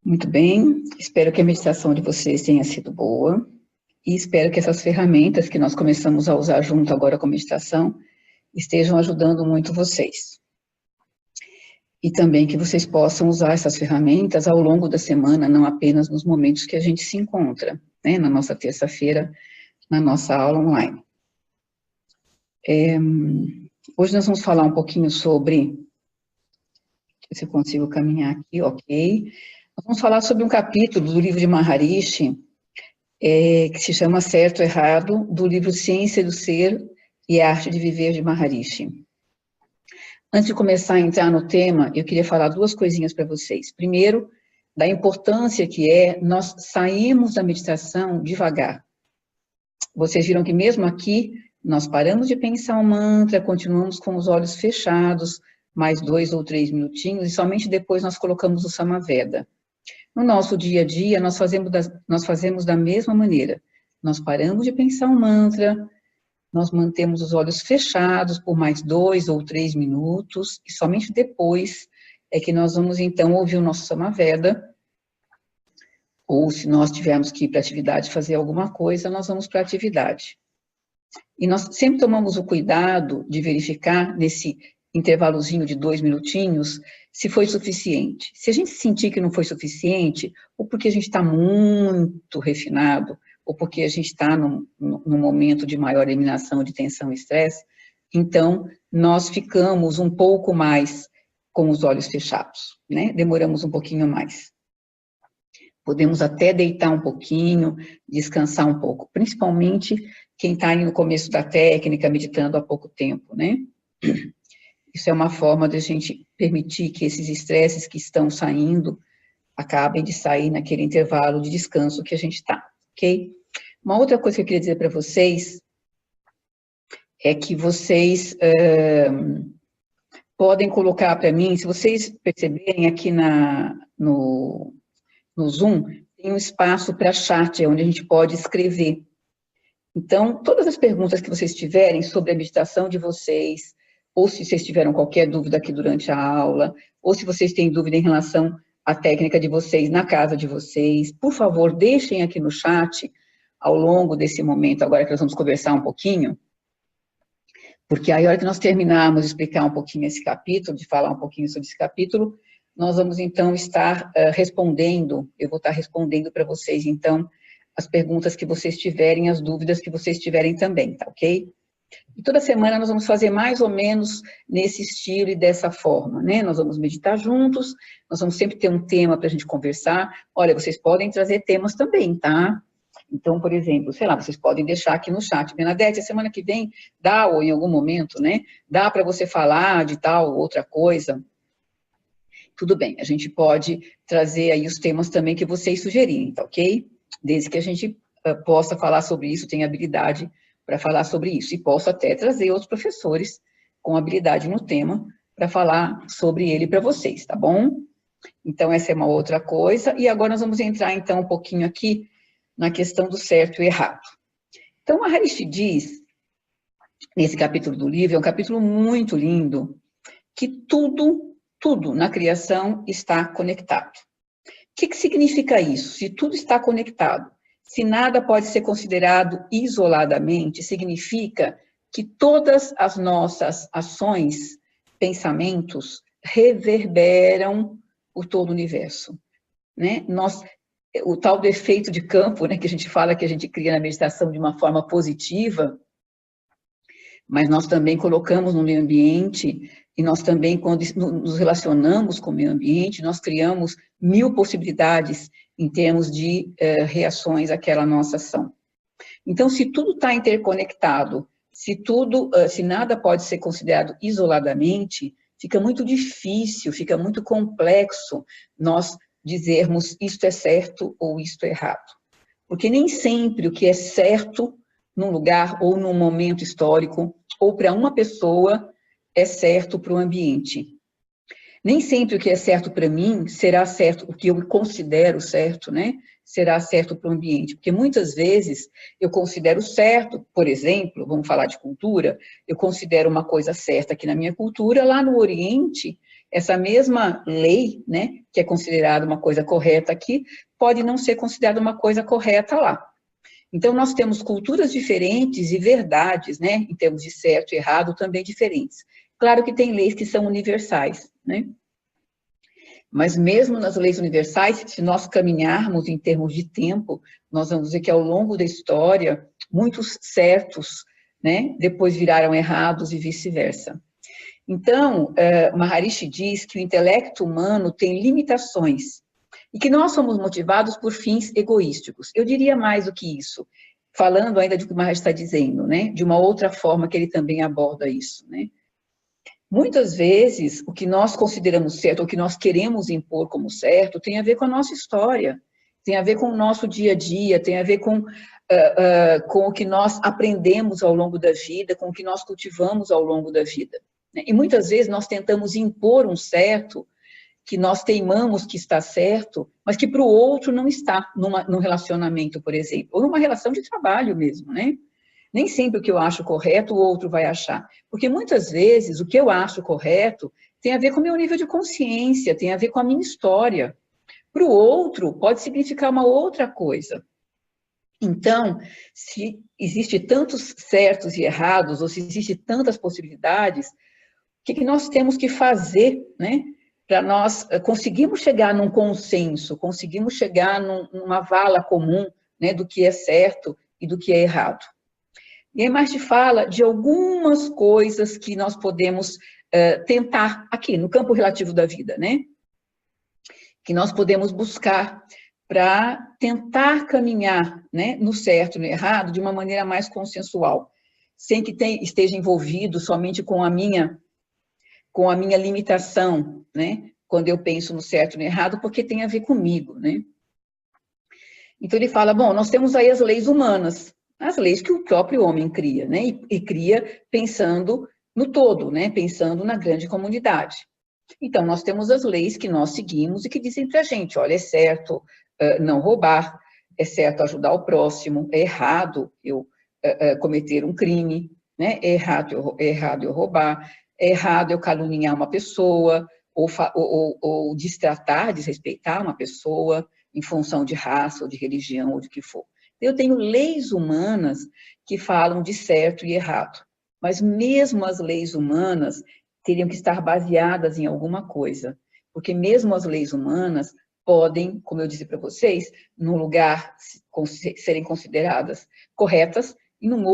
Muito bem, espero que a meditação de vocês tenha sido boa e espero que essas ferramentas que nós começamos a usar junto agora com a meditação estejam ajudando muito vocês. E também que vocês possam usar essas ferramentas ao longo da semana, não apenas nos momentos que a gente se encontra, né, na nossa terça-feira, na nossa aula online. Hoje nós vamos falar um pouquinho sobre, se eu consigo caminhar aqui, ok. Nós vamos falar sobre um capítulo do livro de Maharishi, que se chama Certo ou Errado, do livro Ciência do Ser e Arte de Viver, de Maharishi. Antes de começar a entrar no tema, eu queria falar duas coisinhas para vocês. Primeiro, da importância que é nós sairmos da meditação devagar. Vocês viram que mesmo aqui, nós paramos de pensar um mantra, continuamos com os olhos fechados, mais 2 ou 3 minutinhos, e somente depois nós colocamos o Samaveda. No nosso dia a dia, nós fazemos da mesma maneira. Nós paramos de pensar um mantra, nós mantemos os olhos fechados por mais 2 ou 3 minutos, e somente depois é que nós vamos, então, ouvir o nosso Samaveda, ou se nós tivermos que ir para a atividade fazer alguma coisa, nós vamos para a atividade. E nós sempre tomamos o cuidado de verificar, nesse intervalozinho de 2 minutinhos, se foi suficiente. Se a gente sentir que não foi suficiente, ou porque a gente está muito refinado, ou porque a gente está num momento de maior eliminação de tensão e estresse, então nós ficamos um pouco mais com os olhos fechados, né? Demoramos um pouquinho mais. Podemos até deitar um pouquinho, descansar um pouco, principalmente quem está aí no começo da técnica, meditando há pouco tempo, né? Isso é uma forma de a gente permitir que esses estresses que estão saindo acabem de sair naquele intervalo de descanso que a gente está, ok? Uma outra coisa que eu queria dizer para vocês é que vocês podem colocar para mim, se vocês perceberem aqui no Zoom, tem um espaço para chat, onde a gente pode escrever. Então, todas as perguntas que vocês tiverem sobre a meditação de vocês, ou se vocês tiveram qualquer dúvida aqui durante a aula, ou se vocês têm dúvida em relação à técnica de vocês na casa de vocês, por favor, deixem aqui no chat ao longo desse momento, agora que nós vamos conversar um pouquinho, porque aí, a hora que nós terminarmos de explicar um pouquinho esse capítulo, de falar um pouquinho sobre esse capítulo, nós vamos, então, estar respondendo, eu vou estar respondendo para vocês, então, as perguntas que vocês tiverem, as dúvidas que vocês tiverem também, tá ok? E toda semana nós vamos fazer mais ou menos nesse estilo e dessa forma, né? Nós vamos meditar juntos, nós vamos sempre ter um tema para a gente conversar. Olha, vocês podem trazer temas também, tá? Então, por exemplo, sei lá, vocês podem deixar aqui no chat, Bernadette, a semana que vem dá, ou em algum momento, né? Dá para você falar de tal ou outra coisa. Tudo bem, a gente pode trazer aí os temas também que vocês sugerirem, tá ok? Desde que a gente possa falar sobre isso, tenha habilidade para falar sobre isso. E posso até trazer outros professores com habilidade no tema para falar sobre ele para vocês, tá bom? Então, essa é uma outra coisa. E agora nós vamos entrar, então, um pouquinho aqui na questão do certo e errado. Então, Maharishi diz, nesse capítulo do livro, é um capítulo muito lindo, que tudo na criação está conectado. O que significa isso? Se tudo está conectado, se nada pode ser considerado isoladamente, significa que todas as nossas ações, pensamentos, reverberam por todo o universo, né? O tal do efeito de campo, né, que a gente fala que a gente cria na meditação de uma forma positiva, mas nós também colocamos no meio ambiente, e nós também, quando nos relacionamos com o meio ambiente, nós criamos 1000 possibilidades em termos de reações àquela nossa ação. Então, se tudo está interconectado, se nada pode ser considerado isoladamente, fica muito difícil, fica muito complexo nós dizermos isto é certo ou isto é errado. Porque nem sempre o que é certo num lugar ou num momento histórico, ou para uma pessoa, é certo para o ambiente. Nem sempre o que é certo para mim será certo, o que eu considero certo, né? Será certo para o ambiente. Porque muitas vezes eu considero certo, por exemplo, vamos falar de cultura, eu considero uma coisa certa aqui na minha cultura, lá no Oriente, essa mesma lei, né, que é considerada uma coisa correta aqui, pode não ser considerada uma coisa correta lá. Então, nós temos culturas diferentes e verdades, né, em termos de certo e errado, também diferentes. Claro que tem leis que são universais, né? Mas mesmo nas leis universais, se nós caminharmos em termos de tempo, nós vamos ver que ao longo da história, muitos certos, né, depois viraram errados e vice-versa. Então, Maharishi diz que o intelecto humano tem limitações e que nós somos motivados por fins egoísticos. Eu diria mais do que isso, falando ainda do que o Maharishi está dizendo, né, de uma outra forma que ele também aborda isso, né. Muitas vezes, o que nós consideramos certo, ou o que nós queremos impor como certo, tem a ver com a nossa história, tem a ver com o nosso dia a dia, tem a ver com o que nós aprendemos ao longo da vida, com o que nós cultivamos ao longo da vida. E muitas vezes nós tentamos impor um certo, que nós teimamos que está certo, mas que para o outro não está, num relacionamento, por exemplo, ou numa relação de trabalho mesmo, né? Nem sempre o que eu acho correto, o outro vai achar. Porque muitas vezes o que eu acho correto tem a ver com o meu nível de consciência, tem a ver com a minha história. Para o outro, pode significar uma outra coisa. Então, se existe tantos certos e errados, ou se existem tantas possibilidades, o que nós temos que fazer, né? Para nós conseguirmos chegar num consenso, conseguirmos chegar numa vala comum, né, do que é certo e do que é errado. E aí Maharishi fala de algumas coisas que nós podemos tentar aqui, no campo relativo da vida, né? Que nós podemos buscar para tentar caminhar, né, no certo e no errado de uma maneira mais consensual, sem que esteja envolvido somente com a minha limitação, né? Quando eu penso no certo e no errado, porque tem a ver comigo, né? Então ele fala, bom, nós temos aí as leis humanas, as leis que o próprio homem cria, né? E cria pensando no todo, né? Pensando na grande comunidade. Então, nós temos as leis que nós seguimos e que dizem para a gente, olha, é certo não roubar, é certo ajudar o próximo, é errado eu cometer um crime, né? É errado eu roubar, é errado eu caluniar uma pessoa, ou destratar, desrespeitar uma pessoa em função de raça, ou de religião, ou de que for. Eu tenho leis humanas que falam de certo e errado, mas mesmo as leis humanas teriam que estar baseadas em alguma coisa, porque mesmo as leis humanas podem, como eu disse para vocês, num lugar serem consideradas corretas e numa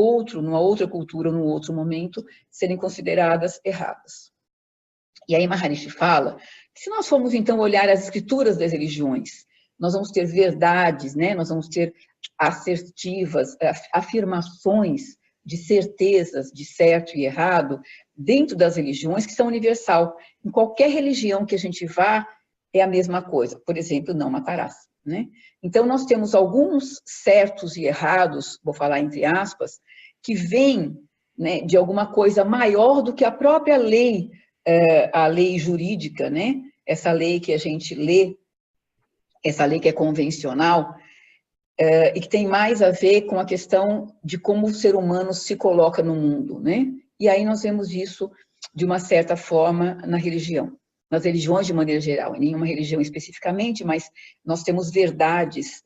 outra cultura, num outro momento, serem consideradas erradas. E aí Maharishi fala que se nós formos então olhar as escrituras das religiões, nós vamos ter verdades, né? Nós vamos ter assertivas, afirmações de certezas de certo e errado dentro das religiões que são universal. Em qualquer religião que a gente vá, é a mesma coisa. Por exemplo, não matarás, né? Então, nós temos alguns certos e errados, vou falar entre aspas, que vêm, né, de alguma coisa maior do que a própria lei, a lei jurídica, né? Essa lei que a gente lê, essa lei que é convencional, e que tem mais a ver com a questão de como o ser humano se coloca no mundo, né? E aí nós vemos isso, de uma certa forma, na religião. Nas religiões, de maneira geral, em nenhuma religião especificamente, mas nós temos verdades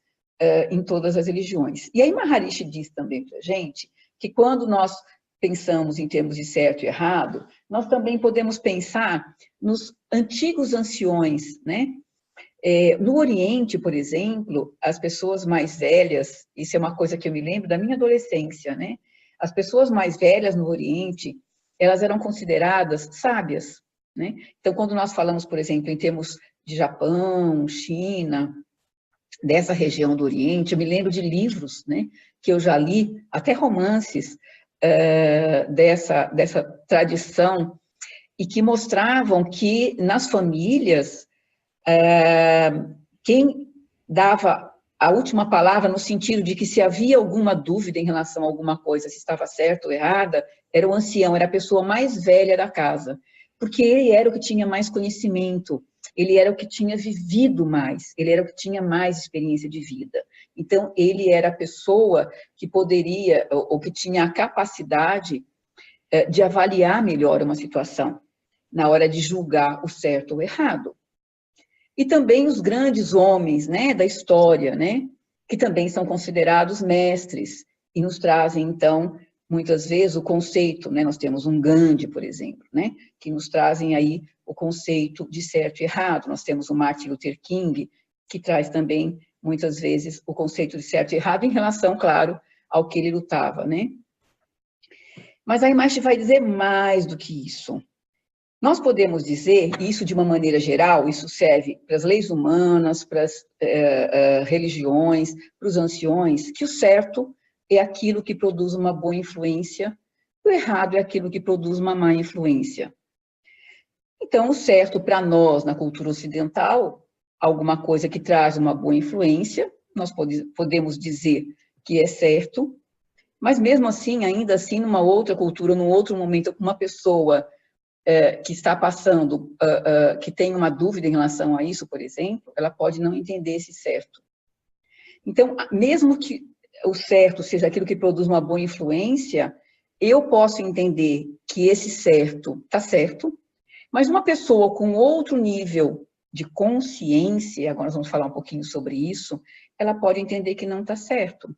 em todas as religiões. E aí Maharishi diz também para a gente que quando nós pensamos em termos de certo e errado, nós também podemos pensar nos antigos anciões, né? No Oriente, por exemplo, as pessoas mais velhas, isso é uma coisa que eu me lembro da minha adolescência, né? As pessoas mais velhas no Oriente, elas eram consideradas sábias, né? Então, quando nós falamos, por exemplo, em termos de Japão, China, dessa região do Oriente, eu me lembro de livros, né, que eu já li, até romances dessa tradição, e que mostravam que nas famílias, quem dava a última palavra no sentido de que se havia alguma dúvida em relação a alguma coisa, se estava certa ou errada, era o ancião, era a pessoa mais velha da casa, porque ele era o que tinha mais conhecimento, ele era o que tinha vivido mais, ele era o que tinha mais experiência de vida. Então, ele era a pessoa que poderia, ou que tinha a capacidade de avaliar melhor uma situação. na hora de julgar o certo ou o errado. E também os grandes homens, né, da história, né, que também são considerados mestres e nos trazem, então, muitas vezes o conceito, né, nós temos um Gandhi, por exemplo, né, que nos trazem aí o conceito de certo e errado. Nós temos o Martin Luther King, que traz também, muitas vezes, o conceito de certo e errado em relação, claro, ao que ele lutava, né. Mas a Image vai dizer mais do que isso. Nós podemos dizer, isso de uma maneira geral, isso serve para as leis humanas, para as religiões, para os anciões, que o certo é aquilo que produz uma boa influência, o errado é aquilo que produz uma má influência. Então, o certo para nós, na cultura ocidental, alguma coisa que traz uma boa influência, nós podemos dizer que é certo, mas mesmo assim, ainda assim, numa outra cultura, num outro momento, uma pessoa que está passando, que tem uma dúvida em relação a isso, por exemplo, ela pode não entender esse certo. Então, mesmo que o certo seja aquilo que produz uma boa influência, eu posso entender que esse certo está certo, mas uma pessoa com outro nível de consciência, agora nós vamos falar um pouquinho sobre isso, ela pode entender que não está certo,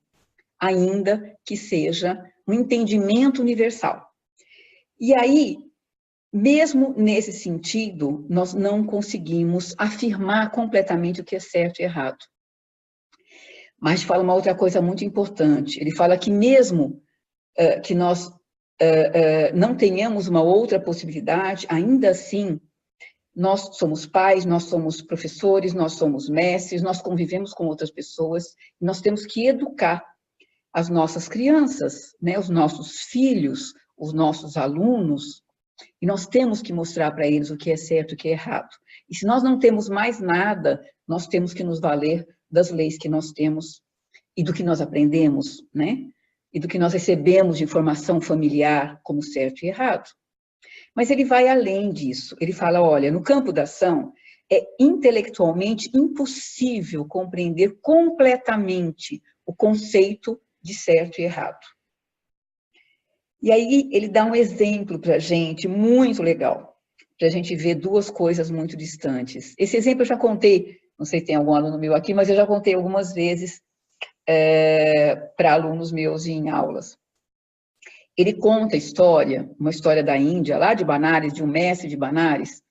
ainda que seja um entendimento universal. E aí, mesmo nesse sentido, nós não conseguimos afirmar completamente o que é certo e errado. Mas fala uma outra coisa muito importante. Ele fala que mesmo que nós não tenhamos uma outra possibilidade, ainda assim, nós somos pais, nós somos professores, nós somos mestres, nós convivemos com outras pessoas, e nós temos que educar as nossas crianças, né, os nossos filhos, os nossos alunos, e nós temos que mostrar para eles o que é certo e o que é errado. E se nós não temos mais nada, nós temos que nos valer das leis que nós temos e do que nós aprendemos, né? E do que nós recebemos de informação familiar como certo e errado. Mas ele vai além disso. Ele fala, olha, no campo da ação, é intelectualmente impossível compreender completamente o conceito de certo e errado. E aí ele dá um exemplo para a gente muito legal, para a gente ver duas coisas muito distantes. Esse exemplo eu já contei, não sei se tem algum aluno meu aqui, mas eu já contei algumas vezes para alunos meus em aulas. Ele conta a história, uma história da Índia, lá de Benares, de um mestre de Benares,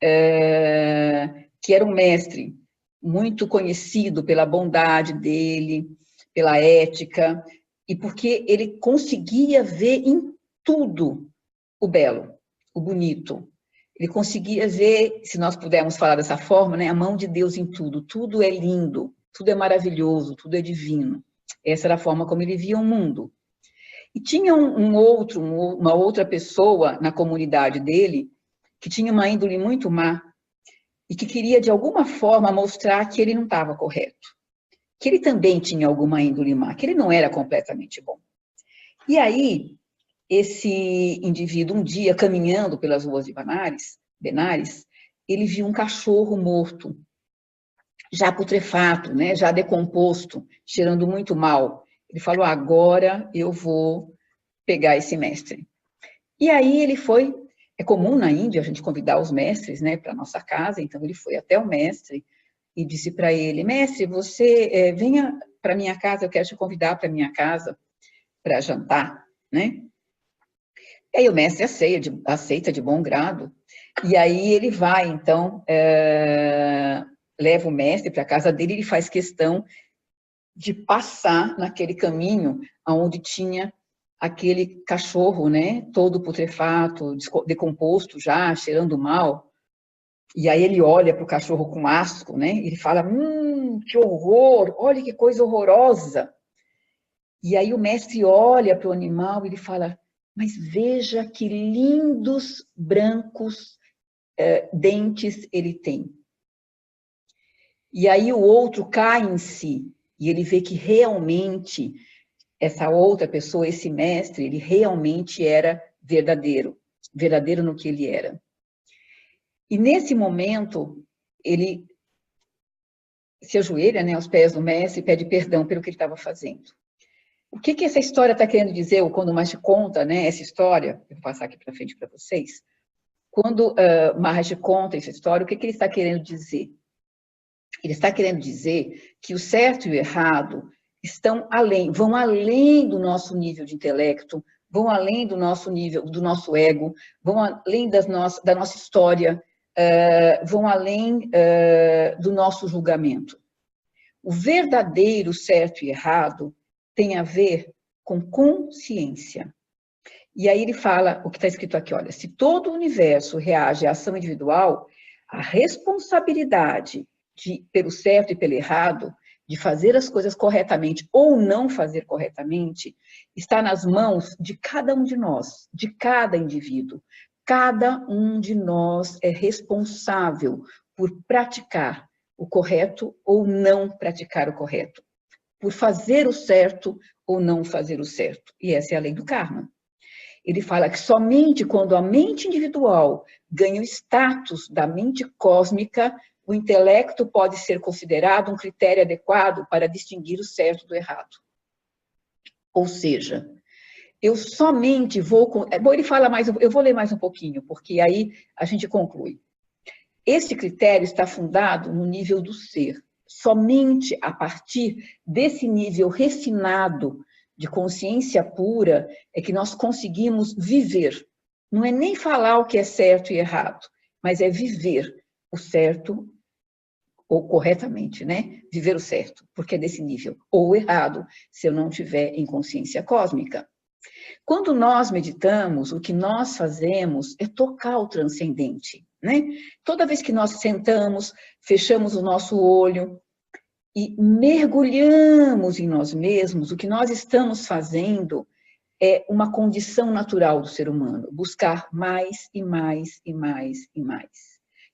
que era um mestre muito conhecido pela bondade dele, pela ética, e porque ele conseguia ver em tudo o belo, o bonito. Ele conseguia ver, se nós pudermos falar dessa forma, né, a mão de Deus em tudo. Tudo é lindo, tudo é maravilhoso, tudo é divino. Essa era a forma como ele via o mundo. E tinha uma outra pessoa na comunidade dele que tinha uma índole muito má e que queria, de alguma forma, mostrar que ele não estava correto, que ele também tinha alguma índole má, que ele não era completamente bom. E aí, esse indivíduo, um dia, caminhando pelas ruas de Benares, ele viu um cachorro morto, já putrefato, né, já decomposto, cheirando muito mal. Ele falou, agora eu vou pegar esse mestre. E aí ele foi, é comum na Índia a gente convidar os mestres, né, para a nossa casa, então ele foi até o mestre e disse para ele, mestre, você venha para minha casa, eu quero te convidar para minha casa para jantar, né? E aí o mestre aceita de bom grado, e aí ele vai, então, leva o mestre para a casa dele, ele faz questão de passar naquele caminho onde tinha aquele cachorro, né, todo putrefato, decomposto já, cheirando mal. E aí ele olha para o cachorro com asco, né, e ele fala, que horror, olha que coisa horrorosa. E aí o mestre olha para o animal e ele fala, mas veja que lindos brancos dentes ele tem. E aí o outro cai em si, e ele vê que realmente essa outra pessoa, esse mestre, ele realmente era verdadeiro no que ele era. E nesse momento, ele se ajoelha, né, aos pés do mestre e pede perdão pelo que ele estava fazendo. O que essa história está querendo dizer, ou quando o mestre conta, né, essa história, eu vou passar aqui para frente para vocês, Quando Maharaj conta essa história, o que ele está querendo dizer? Ele está querendo dizer que o certo e o errado vão além do nosso nível de intelecto, vão além do nosso nível, do nosso ego, vão além da nossa história, vão além do nosso julgamento. O verdadeiro certo e errado tem a ver com consciência. E aí ele fala, o que está escrito aqui, olha, se todo o universo reage à ação individual, a responsabilidade pelo certo e pelo errado, de fazer as coisas corretamente ou não fazer corretamente, está nas mãos de cada um de nós, de cada indivíduo. Cada um de nós é responsável por praticar o correto ou não praticar o correto, por fazer o certo ou não fazer o certo. E essa é a lei do karma. Ele fala que somente quando a mente individual ganha o status da mente cósmica, o intelecto pode ser considerado um critério adequado para distinguir o certo do errado. Ou seja, eu somente vou... Bom, ele fala mais, eu vou ler mais um pouquinho, porque aí a gente conclui. Esse critério está fundado no nível do ser. Somente a partir desse nível refinado de consciência pura é que nós conseguimos viver. Não é nem falar o que é certo e errado, mas é viver o certo ou corretamente, né? Viver o certo, porque é desse nível. Ou o errado, se eu não tiver em consciência cósmica. Quando nós meditamos, o que nós fazemos é tocar o transcendente, né? Toda vez que nós sentamos, fechamos o nosso olho e mergulhamos em nós mesmos, o que nós estamos fazendo é uma condição natural do ser humano, buscar mais e mais e mais e mais.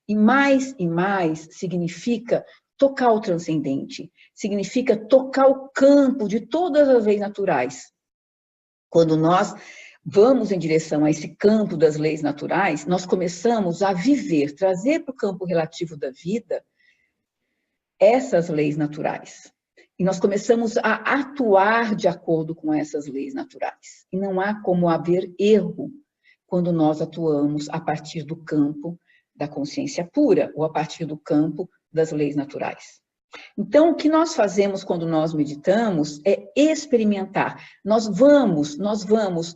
E mais significa tocar o transcendente, significa tocar o campo de todas as leis naturais. Quando nós vamos em direção a esse campo das leis naturais, nós começamos a viver, trazer para o campo relativo da vida essas leis naturais. E nós começamos a atuar de acordo com essas leis naturais. E não há como haver erro quando nós atuamos a partir do campo da consciência pura, ou a partir do campo das leis naturais. Então, o que nós fazemos quando nós meditamos é experimentar. Nós vamos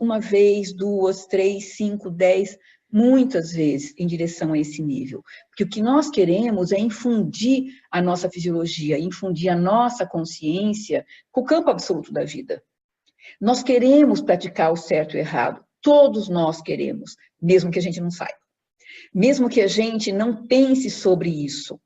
uma vez, 2, 3, 5, 10, muitas vezes em direção a esse nível. Porque o que nós queremos é infundir a nossa fisiologia, infundir a nossa consciência com o campo absoluto da vida. Nós queremos praticar o certo e o errado. Todos nós queremos, mesmo que a gente não saiba. Mesmo que a gente não pense sobre isso.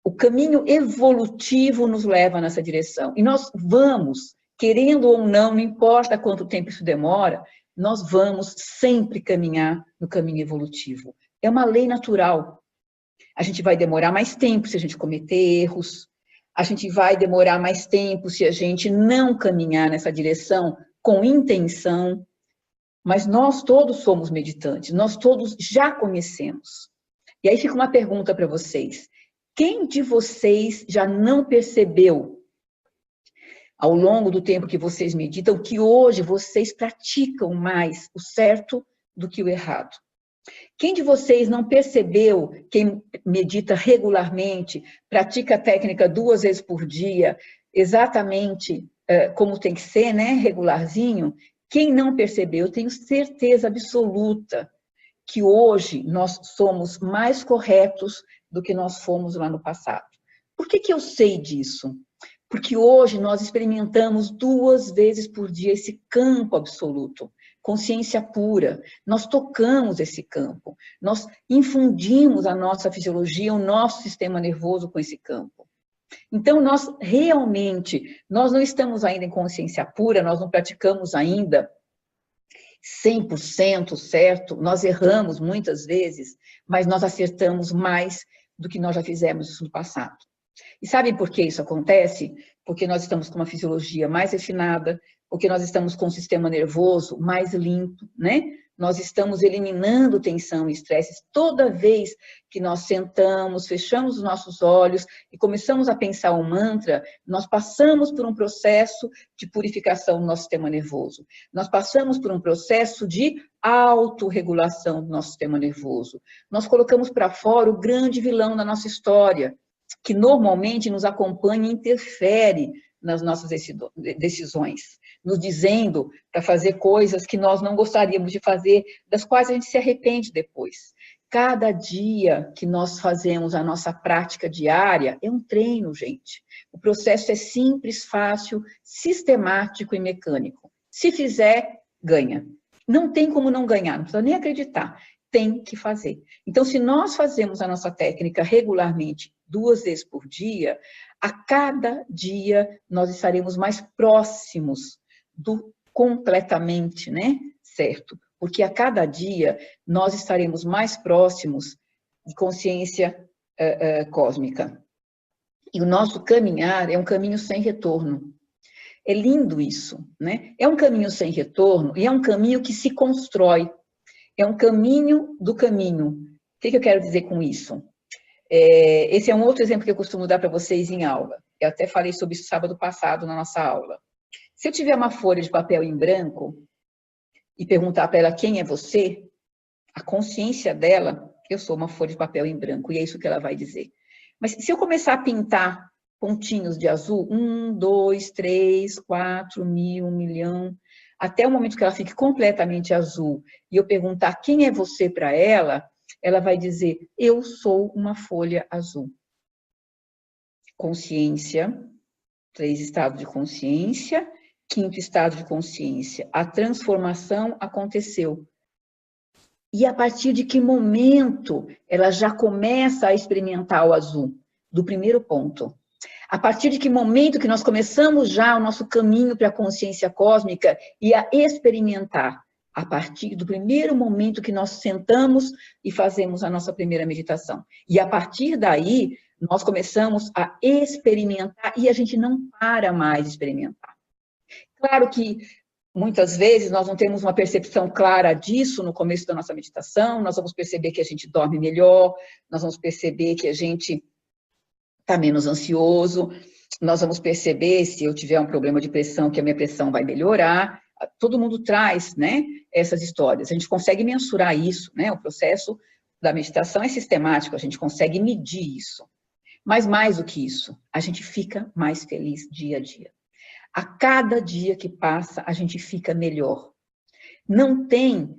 O caminho evolutivo nos leva nessa direção. E nós vamos, querendo ou não importa quanto tempo isso demora, nós vamos sempre caminhar no caminho evolutivo. É uma lei natural. A gente vai demorar mais tempo se a gente cometer erros, a gente vai demorar mais tempo se a gente não caminhar nessa direção com intenção, mas nós todos somos meditantes, nós todos já conhecemos. E aí fica uma pergunta para vocês. Quem de vocês já não percebeu, ao longo do tempo que vocês meditam, que hoje vocês praticam mais o certo do que o errado? Quem de vocês não percebeu, quem medita regularmente, pratica a técnica 2 vezes por dia, exatamente como tem que ser, né, regularzinho? Quem não percebeu, eu tenho certeza absoluta que hoje nós somos mais corretos do que nós fomos lá no passado. Por que eu sei disso? Porque hoje nós experimentamos 2 vezes por dia esse campo absoluto, consciência pura. Nós tocamos esse campo, nós infundimos a nossa fisiologia, o nosso sistema nervoso com esse campo. Então, nós não estamos ainda em consciência pura, nós não praticamos ainda 100% certo, nós erramos muitas vezes, mas nós acertamos mais do que nós já fizemos isso no passado. E sabem por que isso acontece? Porque nós estamos com uma fisiologia mais refinada, porque nós estamos com um sistema nervoso mais limpo, né? nós estamos eliminando tensão e estresse toda vez que nós sentamos, fechamos os nossos olhos e começamos a pensar um mantra, nós passamos por um processo de purificação do nosso sistema nervoso. Nós passamos por um processo de autorregulação do nosso sistema nervoso. Nós colocamos para fora o grande vilão da nossa história, que normalmente nos acompanha e interfere nas nossas decisões, nos dizendo para fazer coisas que nós não gostaríamos de fazer, das quais a gente se arrepende depois. Cada dia que nós fazemos a nossa prática diária é um treino, gente. O processo é simples, fácil, sistemático e mecânico. Se fizer, ganha. Não tem como não ganhar, não precisa nem acreditar. Tem que fazer. Então, se nós fazemos a nossa técnica regularmente, 2 vezes por dia, a cada dia nós estaremos mais próximos do completamente, né? Certo? Porque a cada dia nós estaremos mais próximos de consciência cósmica. E o nosso caminhar é um caminho sem retorno. É lindo isso, né? É um caminho sem retorno e é um caminho que se constrói. É um caminho do caminho. O que eu quero dizer com isso? Esse é um outro exemplo que eu costumo dar para vocês em aula. Eu até falei sobre isso sábado passado na nossa aula. Se eu tiver uma folha de papel em branco e perguntar para ela quem é você, a consciência dela, eu sou uma folha de papel em branco, e é isso que ela vai dizer. Mas se eu começar a pintar pontinhos de azul, 1, 2, 3, 4, 1000, 1 milhão, até o momento que ela fique completamente azul, e eu perguntar quem é você para ela, ela vai dizer, eu sou uma folha azul. Consciência, 3 estados de consciência, 5º estado de consciência. A transformação aconteceu. E a partir de que momento ela já começa a experimentar o azul? Do primeiro ponto. A partir de que momento que nós começamos já o nosso caminho para a consciência cósmica e a experimentar? A partir do primeiro momento que nós sentamos e fazemos a nossa primeira meditação. E a partir daí, nós começamos a experimentar e a gente não para mais de experimentar. Claro que muitas vezes nós não temos uma percepção clara disso no começo da nossa meditação, nós vamos perceber que a gente dorme melhor, nós vamos perceber que a gente está menos ansioso, nós vamos perceber, se eu tiver um problema de pressão, que a minha pressão vai melhorar. Todo mundo traz, né, essas histórias. A gente consegue mensurar isso, né? O processo da meditação é sistemático, a gente consegue medir isso. Mas mais do que isso, a gente fica mais feliz dia a dia. A cada dia que passa, a gente fica melhor. Não tem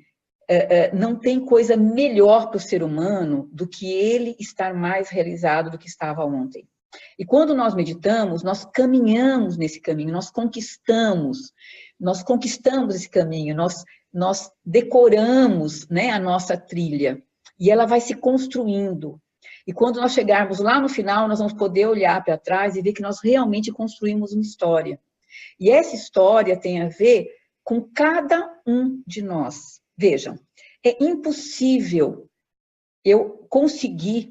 coisa melhor para o ser humano do que ele estar mais realizado do que estava ontem. E quando nós meditamos, nós caminhamos nesse caminho, nós conquistamos esse caminho, nós decoramos, né, a nossa trilha, e ela vai se construindo. E quando nós chegarmos lá no final, nós vamos poder olhar para trás e ver que nós realmente construímos uma história. E essa história tem a ver com cada um de nós. Vejam, é impossível eu conseguir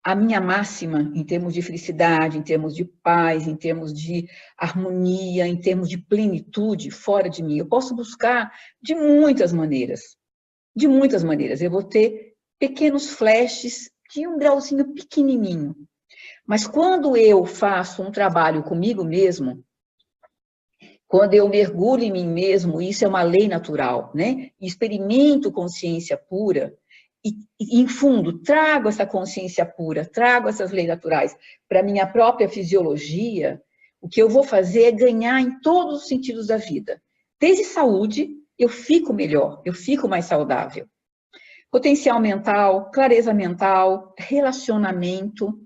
a minha máxima em termos de felicidade, em termos de paz, em termos de harmonia, em termos de plenitude fora de mim. Eu posso buscar de muitas maneiras. De muitas maneiras. Eu vou ter pequenos flashes de um grauzinho pequenininho. Mas quando eu faço um trabalho comigo mesmo, quando eu mergulho em mim mesmo, isso é uma lei natural, né? Experimento consciência pura e, em fundo, trago essa consciência pura, trago essas leis naturais para a minha própria fisiologia, o que eu vou fazer é ganhar em todos os sentidos da vida. Desde saúde, eu fico melhor, eu fico mais saudável. Potencial mental, clareza mental, relacionamento,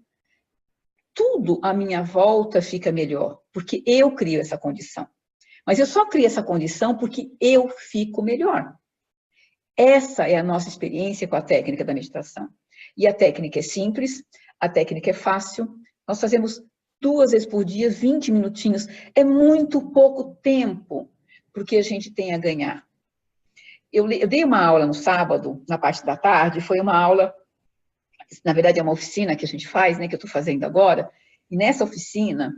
tudo à minha volta fica melhor, porque eu crio essa condição. Mas eu só crio essa condição porque eu fico melhor. Essa é a nossa experiência com a técnica da meditação. E a técnica é simples, a técnica é fácil. Nós fazemos 2 vezes por dia, 20 minutinhos. É muito pouco tempo porque a gente tem a ganhar. Eu dei uma aula no sábado, na parte da tarde, foi uma aula, na verdade é uma oficina que a gente faz, né, que eu estou fazendo agora, e nessa oficina,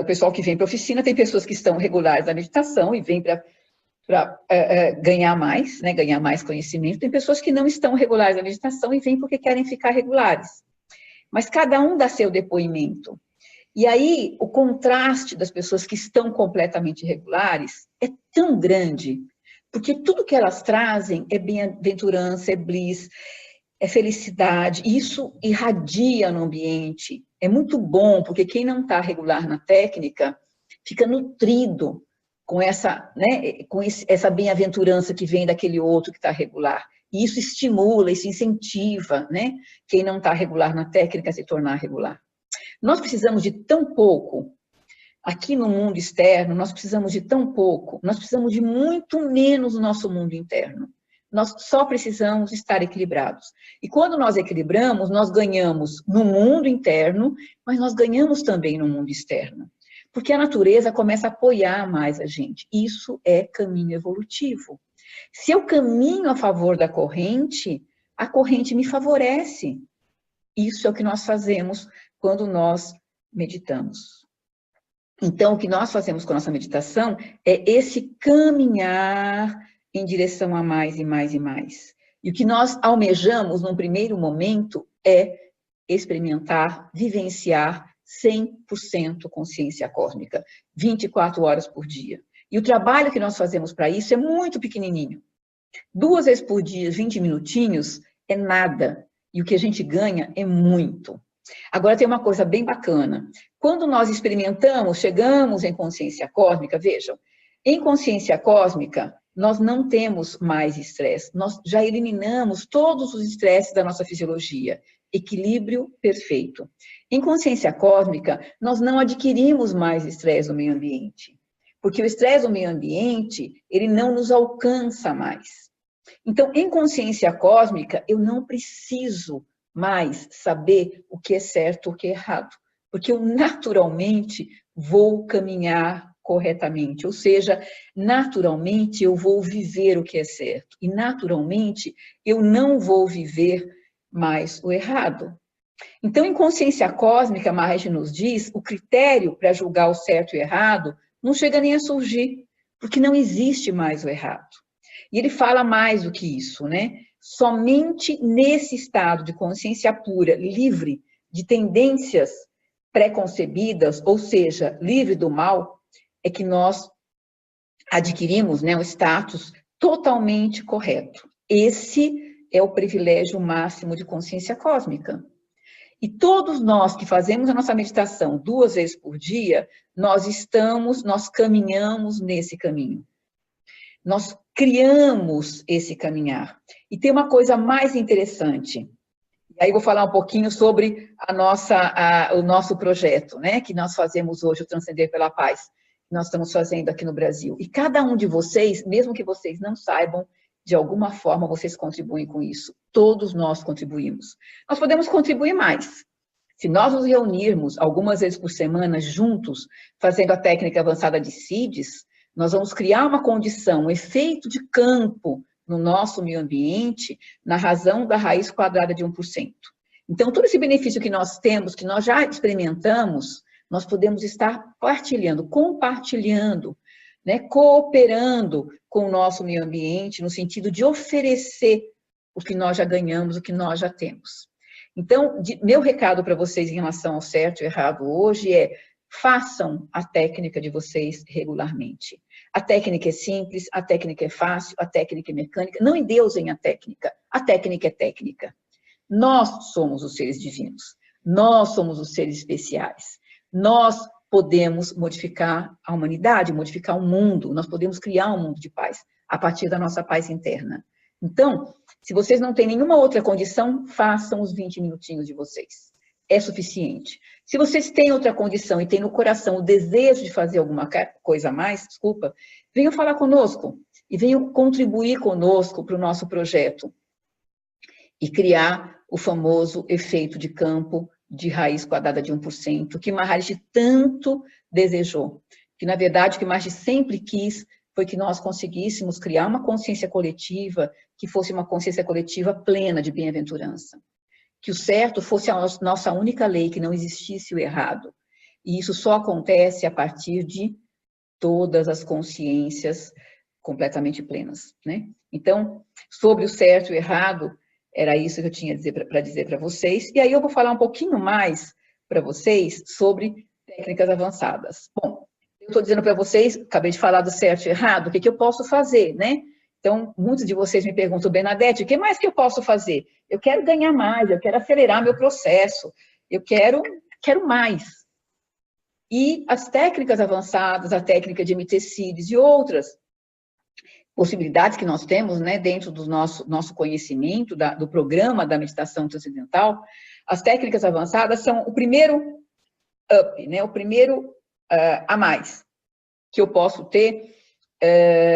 o pessoal que vem para a oficina, tem pessoas que estão regulares na meditação e vêm para para ganhar mais, né, ganhar mais conhecimento. Tem pessoas que não estão regulares na meditação e vêm porque querem ficar regulares. Mas cada um dá seu depoimento. E aí, o contraste das pessoas que estão completamente regulares é tão grande, porque tudo que elas trazem é bem-aventurança, é bliss, é felicidade, e isso irradia no ambiente. É muito bom, porque quem não está regular na técnica fica nutrido com essa, né, essa bem-aventurança que vem daquele outro que está regular. E isso estimula, isso incentiva, né, quem não está regular na técnica a se tornar regular. Nós precisamos de tão pouco, aqui no mundo externo, nós precisamos de tão pouco, nós precisamos de muito menos no nosso mundo interno. Nós só precisamos estar equilibrados. E quando nós equilibramos, nós ganhamos no mundo interno, mas nós ganhamos também no mundo externo. Porque a natureza começa a apoiar mais a gente. Isso é caminho evolutivo. Se eu caminho a favor da corrente, a corrente me favorece. Isso é o que nós fazemos quando nós meditamos. Então, o que nós fazemos com a nossa meditação é esse caminhar em direção a mais e mais e mais. E o que nós almejamos, num primeiro momento, é experimentar, vivenciar 100% consciência cósmica, 24 horas por dia. E o trabalho que nós fazemos para isso é muito pequenininho. 2 vezes por dia, 20 minutinhos, é nada. E o que a gente ganha é muito. Agora tem uma coisa bem bacana. Quando nós experimentamos, chegamos em consciência cósmica, vejam, em consciência cósmica, nós não temos mais estresse. Nós já eliminamos todos os estresses da nossa fisiologia. Equilíbrio perfeito. Em consciência cósmica, nós não adquirimos mais estresse no meio ambiente. Porque o estresse no meio ambiente, ele não nos alcança mais. Então, em consciência cósmica, eu não preciso mais saber o que é certo ou o que é errado, porque eu naturalmente vou caminhar corretamente, ou seja, naturalmente eu vou viver o que é certo, e naturalmente eu não vou viver mais o errado. Então, em consciência cósmica, Maharaj nos diz, o critério para julgar o certo e o errado não chega nem a surgir, porque não existe mais o errado. E ele fala mais do que isso, né? Somente nesse estado de consciência pura, livre de tendências pré-concebidas, ou seja, livre do mal, é que nós adquirimos, né, um status totalmente correto. Esse é o privilégio máximo de consciência cósmica. E todos nós que fazemos a nossa meditação 2 vezes por dia, nós caminhamos nesse caminho. Nós criamos esse caminhar. E tem uma coisa mais interessante. E aí vou falar um pouquinho sobre o nosso projeto, né, que nós fazemos hoje, o Transcender pela Paz, que nós estamos fazendo aqui no Brasil. E cada um de vocês, mesmo que vocês não saibam, de alguma forma vocês contribuem com isso. Todos nós contribuímos. Nós podemos contribuir mais. Se nós nos reunirmos algumas vezes por semana juntos, fazendo a técnica avançada de CIDS, nós vamos criar uma condição, um efeito de campo no nosso meio ambiente, na razão da raiz quadrada de 1%. Então, todo esse benefício que nós temos, que nós já experimentamos, nós podemos estar partilhando, compartilhando, né, cooperando com o nosso meio ambiente, no sentido de oferecer o que nós já ganhamos, o que nós já temos. Então, meu recado para vocês em relação ao certo e errado hoje é: façam a técnica de vocês regularmente. A técnica é simples, a técnica é fácil, a técnica é mecânica. Não endeusem a técnica é técnica. Nós somos os seres divinos, nós somos os seres especiais. Nós podemos modificar a humanidade, modificar o mundo, nós podemos criar um mundo de paz a partir da nossa paz interna. Então, se vocês não têm nenhuma outra condição, façam os 20 minutinhos de vocês. É suficiente. Se vocês têm outra condição e têm no coração o desejo de fazer alguma coisa a mais, venham falar conosco e venham contribuir conosco para o nosso projeto e criar o famoso efeito de campo de raiz quadrada de 1%, que Maharaj tanto desejou. Que, na verdade, o que Maharaj sempre quis foi que nós conseguíssemos criar uma consciência coletiva, que fosse uma consciência coletiva plena de bem-aventurança. Que o certo fosse a nossa única lei, que não existisse o errado. E isso só acontece a partir de todas as consciências completamente plenas, né? Então, sobre o certo e o errado, era isso que eu tinha para dizer para vocês. E aí eu vou falar um pouquinho mais para vocês sobre técnicas avançadas. Bom, eu estou dizendo para vocês, acabei de falar do certo e errado, o que eu posso fazer, né? Então, muitos de vocês me perguntam, Bernadette, o que mais que eu posso fazer? Eu quero ganhar mais, eu quero acelerar meu processo, eu quero mais. E as técnicas avançadas, a técnica de MT-CIDS e outras possibilidades que nós temos, né, dentro do nosso conhecimento, do programa da meditação transcendental, as técnicas avançadas são o primeiro up, né, o primeiro a mais que eu posso ter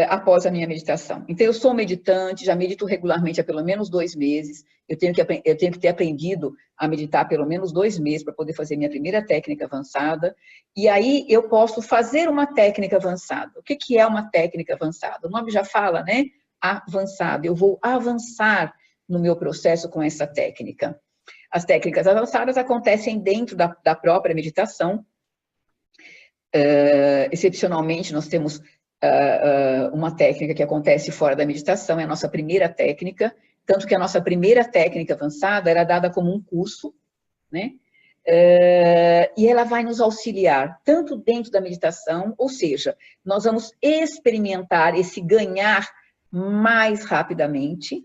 após a minha meditação. Então, eu sou meditante, já medito regularmente há pelo menos 2 meses, eu tenho que ter aprendido a meditar pelo menos 2 meses para poder fazer minha primeira técnica avançada, e aí eu posso fazer uma técnica avançada. O que é uma técnica avançada? O nome já fala, né? Avançada. Eu vou avançar no meu processo com essa técnica. As técnicas avançadas acontecem dentro da própria meditação. Excepcionalmente, nós temos uma técnica que acontece fora da meditação, é a nossa primeira técnica, tanto que a nossa primeira técnica avançada era dada como um curso, né? E ela vai nos auxiliar tanto dentro da meditação, ou seja, nós vamos experimentar esse ganhar mais rapidamente.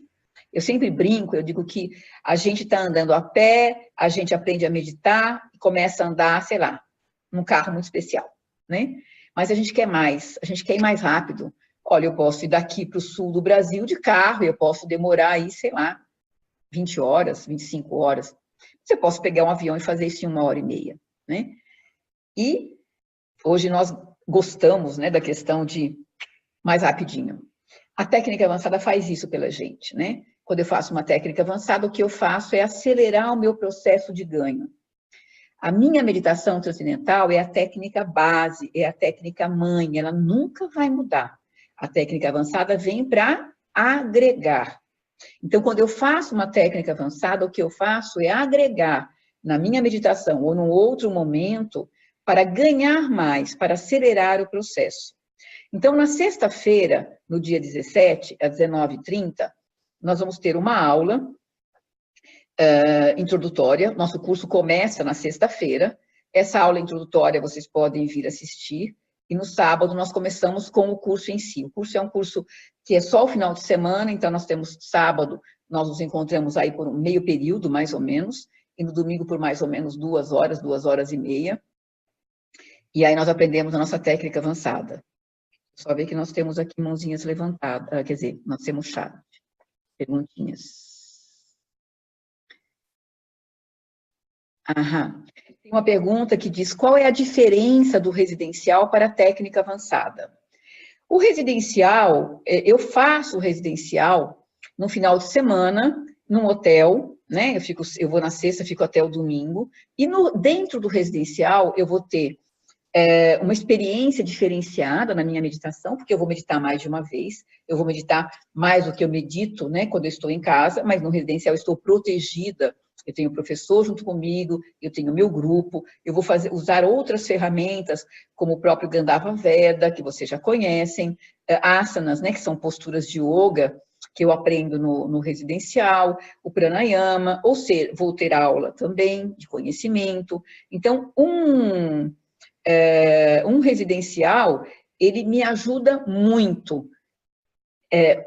Eu sempre brinco, eu digo que a gente está andando a pé, a gente aprende a meditar, começa a andar, sei lá, num carro muito especial, né? Mas a gente quer mais, a gente quer ir mais rápido. Olha, eu posso ir daqui para o sul do Brasil de carro, eu posso demorar aí, sei lá, 20 horas, 25 horas. Você pode pegar um avião e fazer isso em 1h30, né? E hoje nós gostamos, né, da questão de mais rapidinho. A técnica avançada faz isso pela gente, né? Quando eu faço uma técnica avançada, o que eu faço é acelerar o meu processo de ganho. A minha meditação transcendental é a técnica base, é a técnica mãe, ela nunca vai mudar. A técnica avançada vem para agregar. Então, quando eu faço uma técnica avançada, o que eu faço é agregar na minha meditação ou num outro momento para ganhar mais, para acelerar o processo. Então, na sexta-feira, no dia 17, às 19h30, nós vamos ter uma aula introdutória. Nosso curso começa na sexta-feira. Essa aula introdutória vocês podem vir assistir. E no sábado nós começamos com o curso em si. O curso é um curso que é só o final de semana, então nós temos sábado, nós nos encontramos aí por um meio período, mais ou menos, e no domingo por mais ou menos 2 horas, 2h30. E aí nós aprendemos a nossa técnica avançada. Só ver que nós temos aqui mãozinhas levantadas, quer dizer, nós temos chat, perguntinhas. Aham. Tem uma pergunta que diz, qual é a diferença do residencial para a técnica avançada? O residencial, eu faço o residencial no final de semana, num hotel, né? Eu vou na sexta, fico até o domingo, e dentro do residencial eu vou ter uma experiência diferenciada na minha meditação, porque eu vou meditar mais de uma vez, eu vou meditar mais do que eu medito, né, quando eu estou em casa, mas no residencial eu estou protegida. Eu tenho o professor junto comigo, eu tenho o meu grupo, eu vou usar outras ferramentas, como o próprio Gandharva Veda, que vocês já conhecem, asanas, né, que são posturas de yoga, que eu aprendo no residencial, o pranayama, ou seja, vou ter aula também de conhecimento. Então, um residencial, ele me ajuda muito.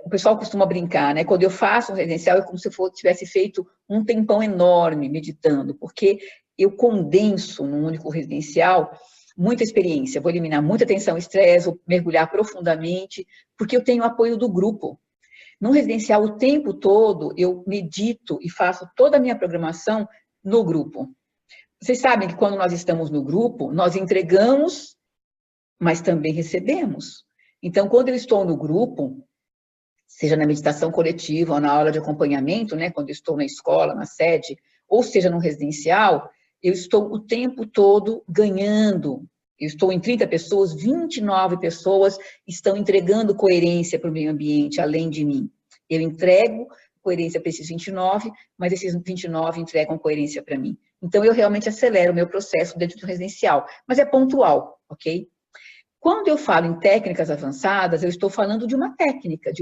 O pessoal costuma brincar, né? Quando eu faço um residencial, é como se eu tivesse feito um tempão enorme meditando, porque eu condenso num único residencial muita experiência, vou eliminar muita tensão e estresse, vou mergulhar profundamente, porque eu tenho o apoio do grupo. No residencial, o tempo todo, eu medito e faço toda a minha programação no grupo. Vocês sabem que quando nós estamos no grupo, nós entregamos, mas também recebemos. Então, quando eu estou no grupo, seja na meditação coletiva ou na aula de acompanhamento, né, quando eu estou na escola, na sede, ou seja no residencial, eu estou o tempo todo ganhando. Eu estou em 30 pessoas, 29 pessoas estão entregando coerência para o meio ambiente, além de mim. Eu entrego coerência para esses 29, mas esses 29 entregam coerência para mim. Então, eu realmente acelero o meu processo dentro do residencial, mas é pontual, ok? Quando eu falo em técnicas avançadas, eu estou falando de uma técnica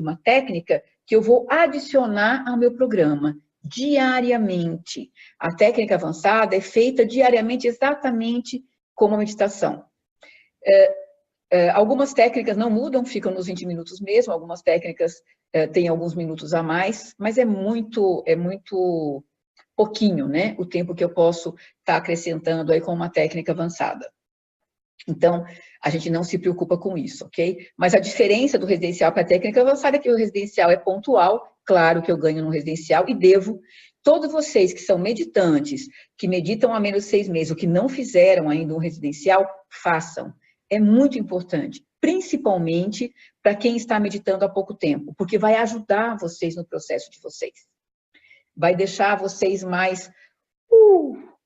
que eu vou adicionar ao meu programa diariamente. A técnica avançada é feita diariamente exatamente como a meditação. Algumas técnicas não mudam, ficam nos 20 minutos mesmo, algumas técnicas têm alguns minutos a mais, mas é muito pouquinho, né? O tempo que eu posso estar acrescentando aí com uma técnica avançada. Então, a gente não se preocupa com isso, ok? Mas a diferença do residencial para a técnica avançada é que o residencial é pontual, claro que eu ganho no residencial e devo. Todos vocês que são meditantes, que meditam há menos de 6 meses, ou que não fizeram ainda um residencial, façam. É muito importante, principalmente para quem está meditando há pouco tempo, porque vai ajudar vocês no processo de vocês. Vai deixar vocês mais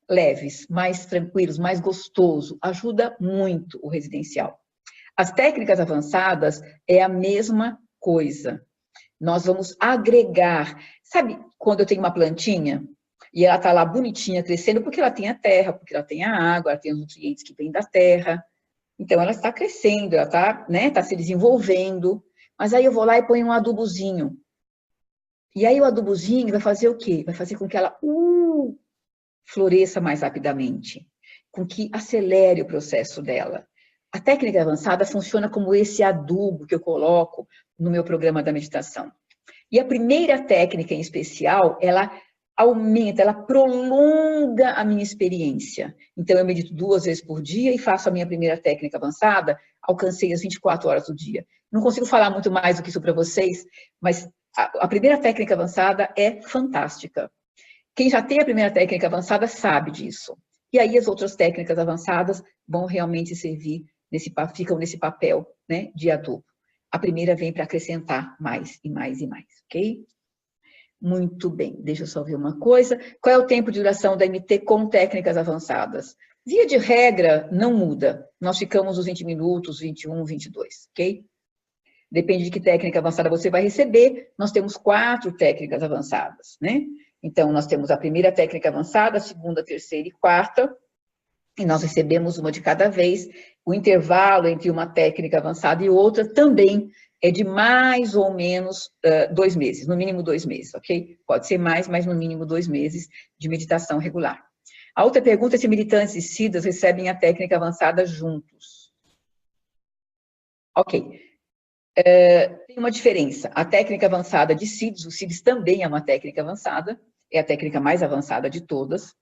leves, mais tranquilos, mais gostoso. Ajuda muito o residencial. As técnicas avançadas é a mesma coisa. Nós vamos agregar. Sabe quando eu tenho uma plantinha e ela está lá bonitinha, crescendo, porque ela tem a terra, porque ela tem a água, ela tem os nutrientes que vêm da terra. Então, ela está crescendo, ela está, né, tá se desenvolvendo. Mas aí eu vou lá e ponho um adubozinho. E aí o adubozinho vai fazer o quê? Vai fazer com que ela floresça mais rapidamente, com que acelere o processo dela. A técnica avançada funciona como esse adubo que eu coloco no meu programa da meditação. E a primeira técnica em especial, ela aumenta, ela prolonga a minha experiência. Então, eu medito 2 vezes por dia e faço a minha primeira técnica avançada, alcancei as 24 horas do dia. Não consigo falar muito mais do que isso para vocês, mas a primeira técnica avançada é fantástica. Quem já tem a primeira técnica avançada sabe disso. E aí as outras técnicas avançadas vão realmente servir, ficam nesse papel, né, de adubo. A primeira vem para acrescentar mais e mais e mais, ok? Muito bem, deixa eu só ver uma coisa. Qual é o tempo de duração da MT com técnicas avançadas? Via de regra, não muda. Nós ficamos os 20 minutos, 21, 22, ok? Depende de que técnica avançada você vai receber. Nós temos 4 técnicas avançadas, né? Então, nós temos a primeira técnica avançada, a segunda, terceira e quarta, e nós recebemos uma de cada vez. O intervalo entre uma técnica avançada e outra também é de mais ou menos 2 meses, no mínimo 2 meses, ok? Pode ser mais, mas no mínimo 2 meses de meditação regular. A outra pergunta é se militantes e siddhas recebem a técnica avançada juntos. Ok. Tem uma diferença. A técnica avançada de siddhas, o siddhas também é uma técnica avançada, é a técnica mais avançada de todas,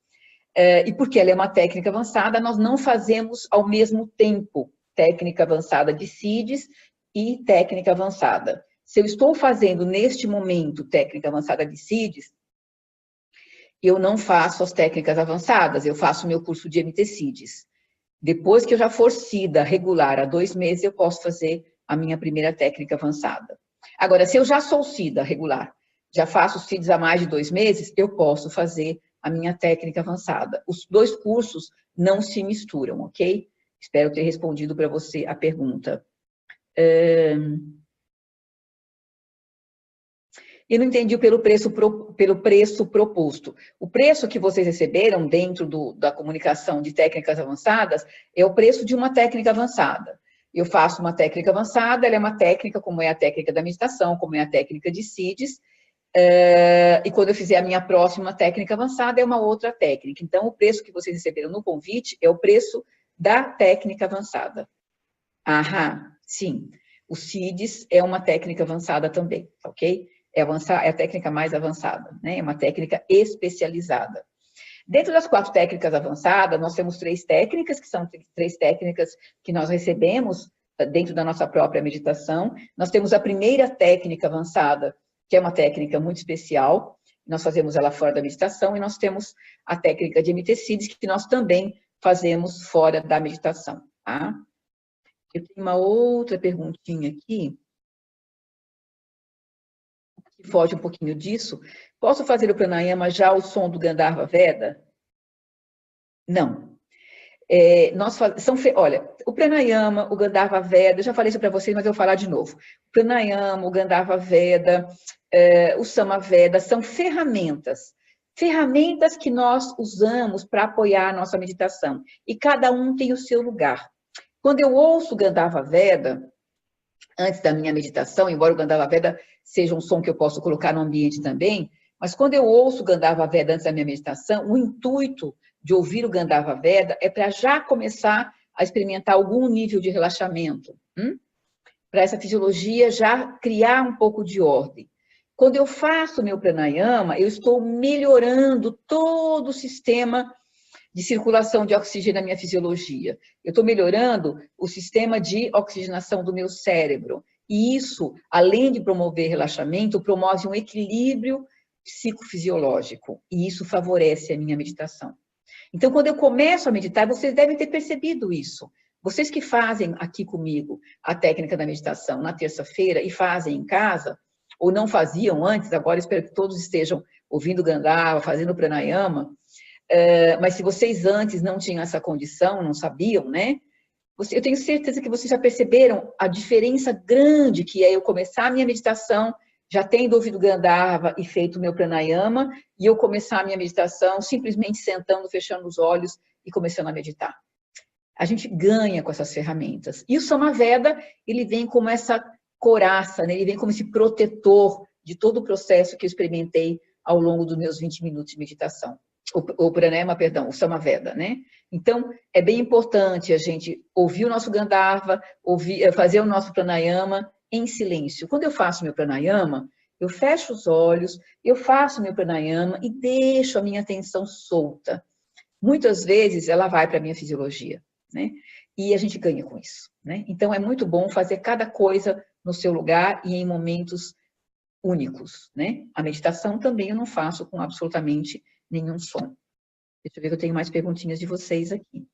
e porque ela é uma técnica avançada, nós não fazemos ao mesmo tempo técnica avançada de siddhas e técnica avançada. Se eu estou fazendo neste momento técnica avançada de siddhas, eu não faço as técnicas avançadas, eu faço o meu curso de MT Siddhas. Depois que eu já for siddha regular há 2 meses, eu posso fazer a minha primeira técnica avançada. Agora, se eu já sou siddha regular, já faço siddhas há mais de 2 meses, eu posso fazer a minha técnica avançada. Os 2 cursos não se misturam, ok? Espero ter respondido para você a pergunta. Eu não entendi pelo preço proposto. O preço que vocês receberam dentro da comunicação de técnicas avançadas é o preço de uma técnica avançada. Eu faço uma técnica avançada, ela é uma técnica como é a técnica da meditação, como é a técnica de siddhas, e quando eu fizer a minha próxima técnica avançada, é uma outra técnica. Então, o preço que vocês receberam no convite é o preço da técnica avançada. Sim. O siddhas é uma técnica avançada também, ok? É a técnica mais avançada, né? É uma técnica especializada. Dentro das 4 técnicas avançadas, nós temos 3 técnicas, que são 3 técnicas que nós recebemos dentro da nossa própria meditação. Nós temos a primeira técnica avançada, que é uma técnica muito especial, nós fazemos ela fora da meditação, e nós temos a técnica de MT Siddhas, que nós também fazemos fora da meditação, tá? Eu tenho uma outra perguntinha aqui, que foge um pouquinho disso. Posso fazer o pranayama já ao som do Gandharva Veda? Não. Olha, o pranayama, o Gandharva Veda, eu já falei isso para vocês, mas eu vou falar de novo. O pranayama, o Gandharva Veda, o Samaveda são ferramentas que nós usamos para apoiar a nossa meditação. E cada um tem o seu lugar. Quando eu ouço o Gandharva Veda, antes da minha meditação, embora o Gandharva Veda seja um som que eu posso colocar no ambiente também, mas quando eu ouço o Gandharva Veda antes da minha meditação, o intuito de ouvir o Gandharva Veda é para já começar a experimentar algum nível de relaxamento, para essa fisiologia já criar um pouco de ordem. Quando eu faço meu pranayama, eu estou melhorando todo o sistema de circulação de oxigênio na minha fisiologia. Eu estou melhorando o sistema de oxigenação do meu cérebro. E isso, além de promover relaxamento, promove um equilíbrio psicofisiológico. E isso favorece a minha meditação. Então, quando eu começo a meditar, vocês devem ter percebido isso. Vocês que fazem aqui comigo a técnica da meditação na terça-feira e fazem em casa, ou não faziam antes, agora espero que todos estejam ouvindo Gandharva, fazendo pranayama, mas se vocês antes não tinham essa condição, não sabiam, né? Eu tenho certeza que vocês já perceberam a diferença grande que é eu começar a minha meditação, já tendo ouvido Gandharva e feito o meu pranayama, e eu começar a minha meditação simplesmente sentando, fechando os olhos e começando a meditar. A gente ganha com essas ferramentas. E o Samaveda, ele vem como essa coraça, né? Ele vem como esse protetor de todo o processo que eu experimentei ao longo dos meus 20 minutos de meditação. O pranayama, perdão, o Samaveda, né? Então, é bem importante a gente ouvir o nosso Gandharva, fazer o nosso pranayama em silêncio. Quando eu faço meu pranayama, eu fecho os olhos, eu faço meu pranayama e deixo a minha atenção solta. Muitas vezes ela vai para a minha fisiologia, né? E a gente ganha com isso, né? Então, é muito bom fazer cada coisa no seu lugar e em momentos únicos, né? A meditação também eu não faço com absolutamente nenhum som. Deixa eu ver que eu tenho mais perguntinhas de vocês aqui.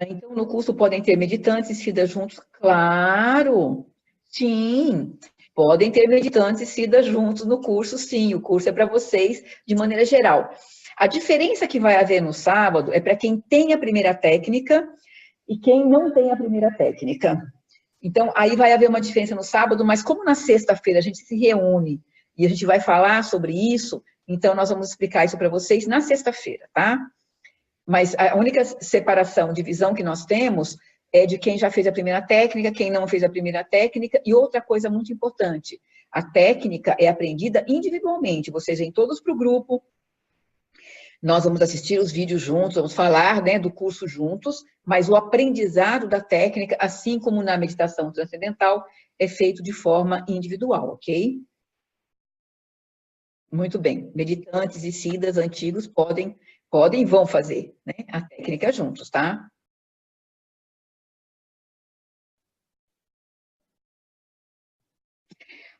Então, no curso podem ter meditantes e siddhas juntos? Claro! Sim! Podem ter meditantes e siddhas juntos no curso, sim. O curso é para vocês de maneira geral. A diferença que vai haver no sábado é para quem tem a primeira técnica e quem não tem a primeira técnica. Então, aí vai haver uma diferença no sábado, mas como na sexta-feira a gente se reúne e a gente vai falar sobre isso, então nós vamos explicar isso para vocês na sexta-feira, tá? Mas a única separação, divisão que nós temos é de quem já fez a primeira técnica, quem não fez a primeira técnica, e outra coisa muito importante, a técnica é aprendida individualmente, vocês vêm todos para o grupo, nós vamos assistir os vídeos juntos, vamos falar, né, do curso juntos, mas o aprendizado da técnica, assim como na meditação transcendental, é feito de forma individual, ok? Muito bem. Meditantes e siddhas antigos podem e vão fazer, né, a técnica juntos, tá?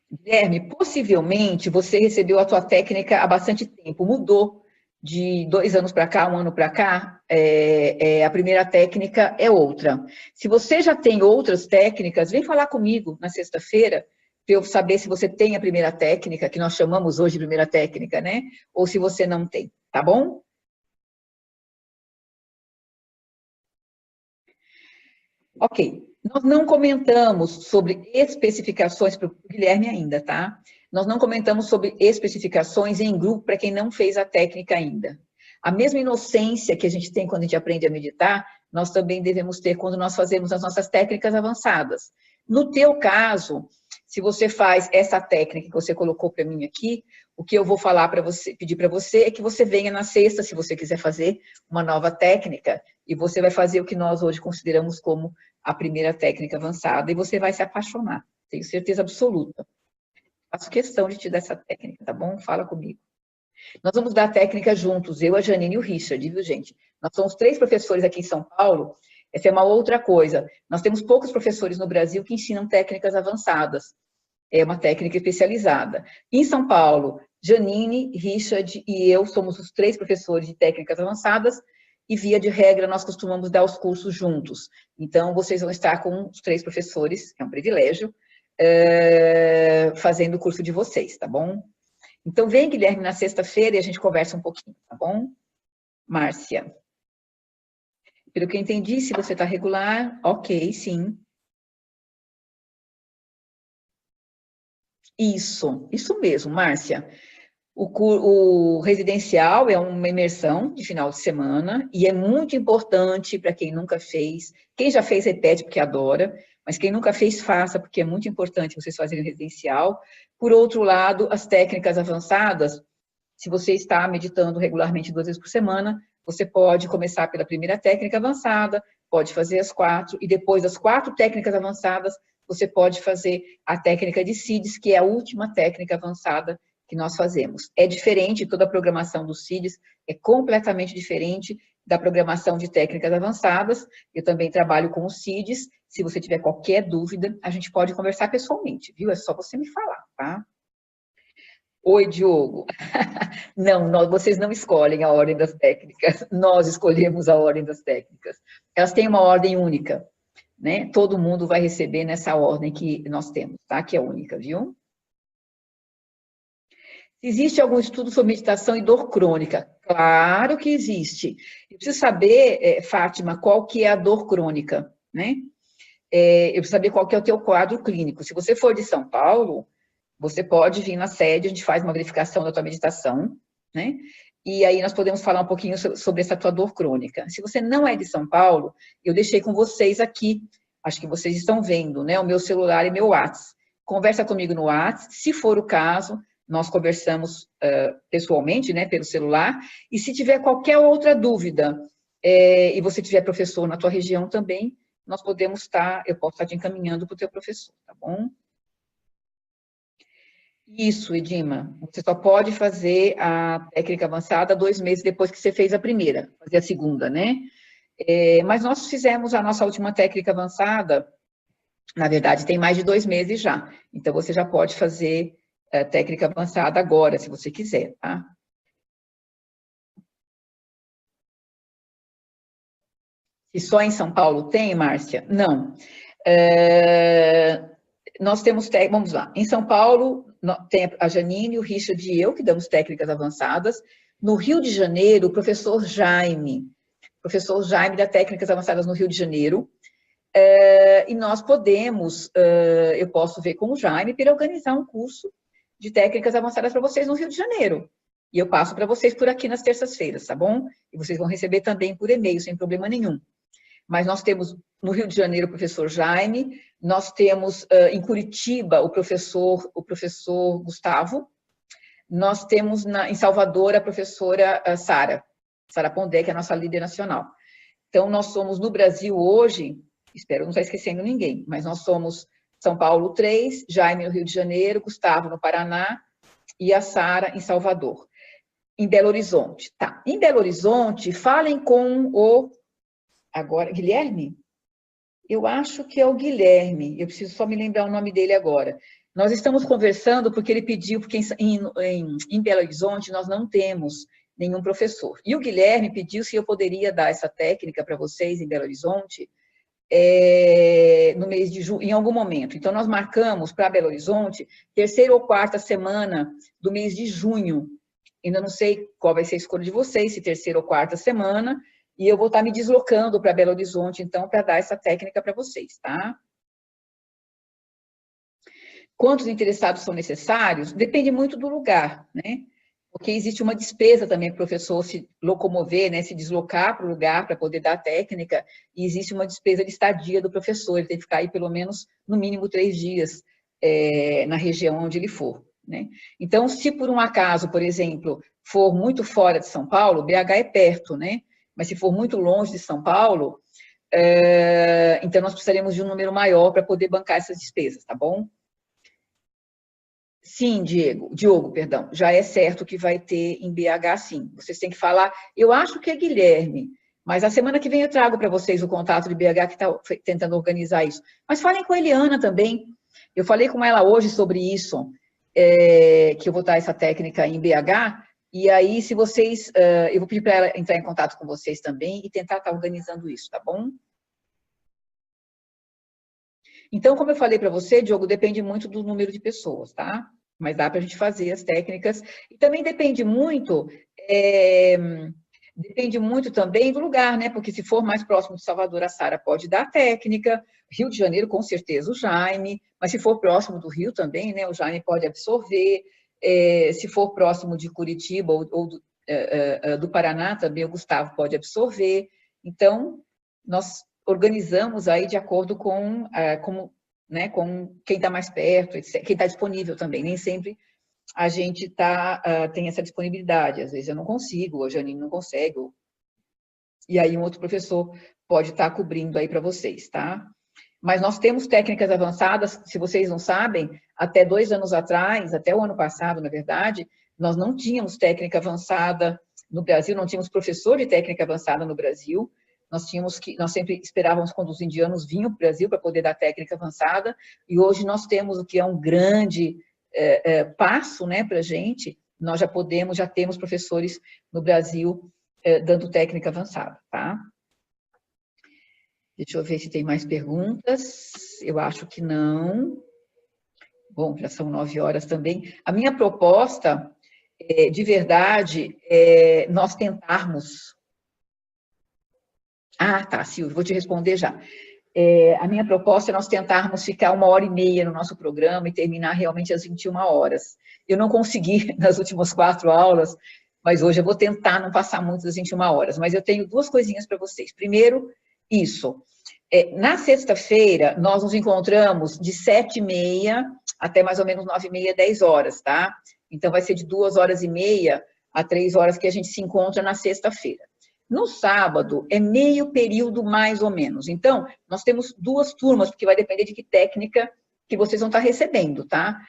Guilherme, possivelmente você recebeu a tua técnica há bastante tempo, mudou de 2 anos para cá, 1 ano para cá, a primeira técnica é outra. Se você já tem outras técnicas, vem falar comigo na sexta-feira, para eu saber se você tem a primeira técnica, que nós chamamos hoje de primeira técnica, né? Ou se você não tem, tá bom? Ok. Nós não comentamos sobre especificações para o Guilherme ainda, tá? Nós não comentamos sobre especificações em grupo para quem não fez a técnica ainda. A mesma inocência que a gente tem quando a gente aprende a meditar, nós também devemos ter quando nós fazemos as nossas técnicas avançadas. No teu caso, se você faz essa técnica que você colocou para mim aqui, o que eu vou falar para você, pedir para você é que você venha na sexta, se você quiser fazer uma nova técnica, e você vai fazer o que nós hoje consideramos como a primeira técnica avançada, e você vai se apaixonar, tenho certeza absoluta. Faço questão de te dar essa técnica, tá bom? Fala comigo. Nós vamos dar a técnica juntos, eu, a Janine e o Richard, viu, gente? Nós somos 3 professores aqui em São Paulo, essa é uma outra coisa. Nós temos poucos professores no Brasil que ensinam técnicas avançadas. É uma técnica especializada. Em São Paulo, Janine, Richard e eu somos os 3 professores de técnicas avançadas e, via de regra, nós costumamos dar os cursos juntos. Então, vocês vão estar com os 3 professores, que é um privilégio, fazendo o curso de vocês, tá bom? Então, vem, Guilherme, na sexta-feira e a gente conversa um pouquinho, tá bom? Márcia. Pelo que eu entendi, se você está regular, ok, sim. Isso mesmo, Márcia. O residencial é uma imersão de final de semana e é muito importante para quem nunca fez. Quem já fez, repete, porque adora, mas quem nunca fez, faça, porque é muito importante vocês fazerem o residencial. Por outro lado, as técnicas avançadas, se você está meditando regularmente 2 vezes por semana, você pode começar pela primeira técnica avançada, pode fazer as 4, e depois das 4 técnicas avançadas, você pode fazer a técnica de CIDS, que é a última técnica avançada que nós fazemos. É diferente, toda a programação dos CIDS é completamente diferente da programação de técnicas avançadas. Eu também trabalho com os CIDS. Se você tiver qualquer dúvida, a gente pode conversar pessoalmente, viu? É só você me falar, tá? Oi, Diogo. Não, vocês não escolhem a ordem das técnicas, nós escolhemos a ordem das técnicas. Elas têm uma ordem única, né? Todo mundo vai receber nessa ordem que nós temos, tá? Que é única, viu? Existe algum estudo sobre meditação e dor crônica? Claro que existe. Eu preciso saber, Fátima, qual que é a dor crônica, né? Eu preciso saber qual que é o teu quadro clínico. Se você for de São Paulo, você pode vir na sede, a gente faz uma verificação da tua meditação, né? E aí nós podemos falar um pouquinho sobre essa tua dor crônica. Se você não é de São Paulo, eu deixei com vocês aqui, acho que vocês estão vendo, né? O meu celular e meu WhatsApp. Conversa comigo no WhatsApp, se for o caso, nós conversamos pessoalmente, né, pelo celular, e se tiver qualquer outra dúvida, e você tiver professor na tua região também, nós podemos estar, eu posso estar te encaminhando para o teu professor, tá bom? Isso, Edima, você só pode fazer a técnica avançada 2 meses depois que você fez a primeira, fazer a segunda, né? Mas nós fizemos a nossa última técnica avançada, na verdade, tem mais de 2 meses já, então você já pode fazer técnica avançada agora, se você quiser, tá? E só em São Paulo tem, Márcia? Não. Nós temos, vamos lá, em São Paulo tem a Janine, o Richard e eu, que damos técnicas avançadas. No Rio de Janeiro, o professor Jaime da Técnicas Avançadas no Rio de Janeiro. E nós podemos, eu posso ver com o Jaime para organizar um curso de técnicas avançadas para vocês no Rio de Janeiro. E eu passo para vocês por aqui nas terças-feiras, tá bom? E vocês vão receber também por e-mail, sem problema nenhum. Mas nós temos no Rio de Janeiro o professor Jaime, nós temos em Curitiba o professor Gustavo, nós temos em Salvador a professora Sara Pondé, que é a nossa líder nacional. Então, nós somos no Brasil hoje, espero não estar esquecendo ninguém, mas nós somos São Paulo 3, Jaime no Rio de Janeiro, Gustavo no Paraná e a Sara em Salvador. Em Belo Horizonte, tá. Em Belo Horizonte, falem com o... Agora, Guilherme? Eu acho que é o Guilherme, eu preciso só me lembrar o nome dele agora. Nós estamos conversando porque ele pediu, porque em Belo Horizonte nós não temos nenhum professor. E o Guilherme pediu se eu poderia dar essa técnica para vocês em Belo Horizonte no mês de junho, em algum momento. Então, nós marcamos para Belo Horizonte 3ª ou 4ª semana do mês de junho. Ainda não sei qual vai ser a escolha de vocês, se 3ª ou 4ª semana, e eu vou estar me deslocando para Belo Horizonte, então, para dar essa técnica para vocês, tá? Quantos interessados são necessários? Depende muito do lugar, né? Porque existe uma despesa também para o professor se locomover, né? Se deslocar para o lugar para poder dar a técnica, e existe uma despesa de estadia do professor, ele tem que ficar aí pelo menos, no mínimo, 3 dias na região onde ele for, né? Então, se por um acaso, por exemplo, for muito fora de São Paulo, BH é perto, né? Mas se for muito longe de São Paulo, então nós precisaremos de um número maior para poder bancar essas despesas, tá bom? Sim, Diogo, perdão, já é certo que vai ter em BH, sim. Vocês têm que falar, eu acho que é Guilherme, mas a semana que vem eu trago para vocês o contato de BH que está tentando organizar isso. Mas falem com a Eliana também. Eu falei com ela hoje sobre isso, que eu vou dar essa técnica em BH, e aí, se vocês, eu vou pedir para ela entrar em contato com vocês também e tentar estar organizando isso, tá bom? Então, como eu falei para você, Diogo, depende muito do número de pessoas, tá? Mas dá para a gente fazer as técnicas. E também depende muito também do lugar, né? Porque se for mais próximo de Salvador, a Sara pode dar a técnica. Rio de Janeiro, com certeza, o Jaime. Mas se for próximo do Rio também, né? O Jaime pode absorver. Se for próximo de Curitiba ou do Paraná, também o Gustavo pode absorver. Então, nós organizamos aí de acordo com quem está mais perto, quem está disponível também. Nem sempre a gente tem essa disponibilidade. Às vezes eu não consigo, a Janine não consegue. E aí um outro professor pode estar cobrindo aí para vocês, tá? Mas nós temos técnicas avançadas, se vocês não sabem, até 2 anos atrás, até o ano passado, na verdade, nós não tínhamos técnica avançada no Brasil, não tínhamos professor de técnica avançada no Brasil. Nós sempre esperávamos quando os indianos vinham para o Brasil para poder dar técnica avançada, e hoje nós temos o que é um grande passo, né, para a gente. Nós já temos professores no Brasil dando técnica avançada, tá? Deixa eu ver se tem mais perguntas. Eu acho que não. Bom, já são 9 horas também. A minha proposta, de verdade, é nós tentarmos... Ah, tá, Silvia, vou te responder já. A minha proposta é nós tentarmos ficar 1h30 no nosso programa e terminar realmente às 21 horas. Eu não consegui nas últimas 4 aulas, mas hoje eu vou tentar não passar muito das 21 horas. Mas eu tenho 2 coisinhas para vocês. Primeiro, isso. Na sexta-feira, nós nos encontramos de 7h30 até mais ou menos 9h30, 10 horas, tá? Então, vai ser de 2h30 a 3 horas que a gente se encontra na sexta-feira. No sábado, é meio período mais ou menos. Então, nós temos 2 turmas, porque vai depender de que técnica que vocês vão estar recebendo, tá?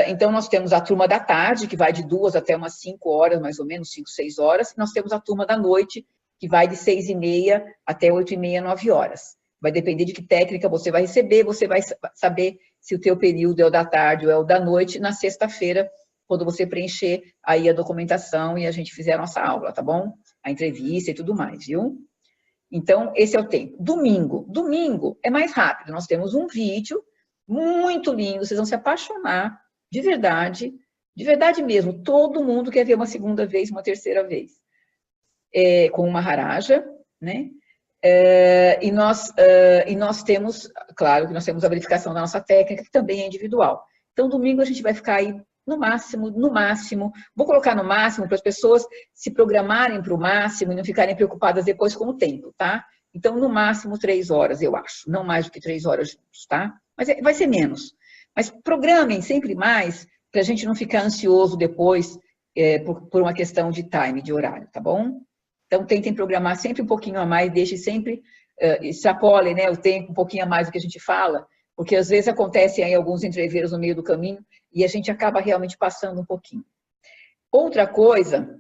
Então, nós temos a turma da tarde, que vai de 2 até umas 5 horas, mais ou menos, 5, 6 horas. E nós temos a turma da noite, que vai de 6h30 até 8h30, 9 horas. Vai depender de que técnica você vai receber, você vai saber se o teu período é o da tarde ou é o da noite, na sexta-feira, quando você preencher aí a documentação e a gente fizer a nossa aula, tá bom? A entrevista e tudo mais, viu? Então, esse é o tempo. Domingo é mais rápido. Nós temos um vídeo muito lindo, vocês vão se apaixonar, de verdade mesmo. Todo mundo quer ver uma segunda vez, uma terceira vez. Com uma Maharaja, né? E nós temos, claro que nós temos a verificação da nossa técnica, que também é individual. Então, domingo a gente vai ficar aí no máximo, vou colocar no máximo para as pessoas se programarem para o máximo e não ficarem preocupadas depois com o tempo, tá? Então, no máximo 3 horas, eu acho, não mais do que 3 horas juntos, tá? Mas vai ser menos. Mas programem sempre mais, para a gente não ficar ansioso depois por uma questão de time, de horário, tá bom? Então, tentem programar sempre um pouquinho a mais, deixe sempre, extrapolem, né, o tempo um pouquinho a mais do que a gente fala, porque às vezes acontecem aí alguns entreveros no meio do caminho e a gente acaba realmente passando um pouquinho. Outra coisa,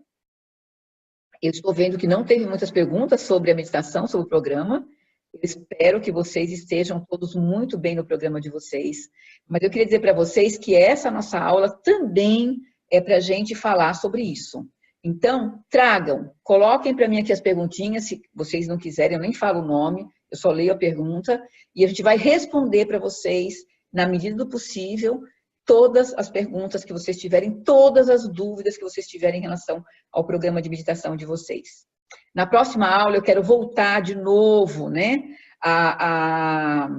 eu estou vendo que não teve muitas perguntas sobre a meditação, sobre o programa. Eu espero que vocês estejam todos muito bem no programa de vocês. Mas eu queria dizer para vocês que essa nossa aula também é para a gente falar sobre isso. Então, tragam, coloquem para mim aqui as perguntinhas, se vocês não quiserem, eu nem falo o nome, eu só leio a pergunta, e a gente vai responder para vocês, na medida do possível, todas as perguntas que vocês tiverem, todas as dúvidas que vocês tiverem em relação ao programa de meditação de vocês. Na próxima aula, eu quero voltar de novo, né, a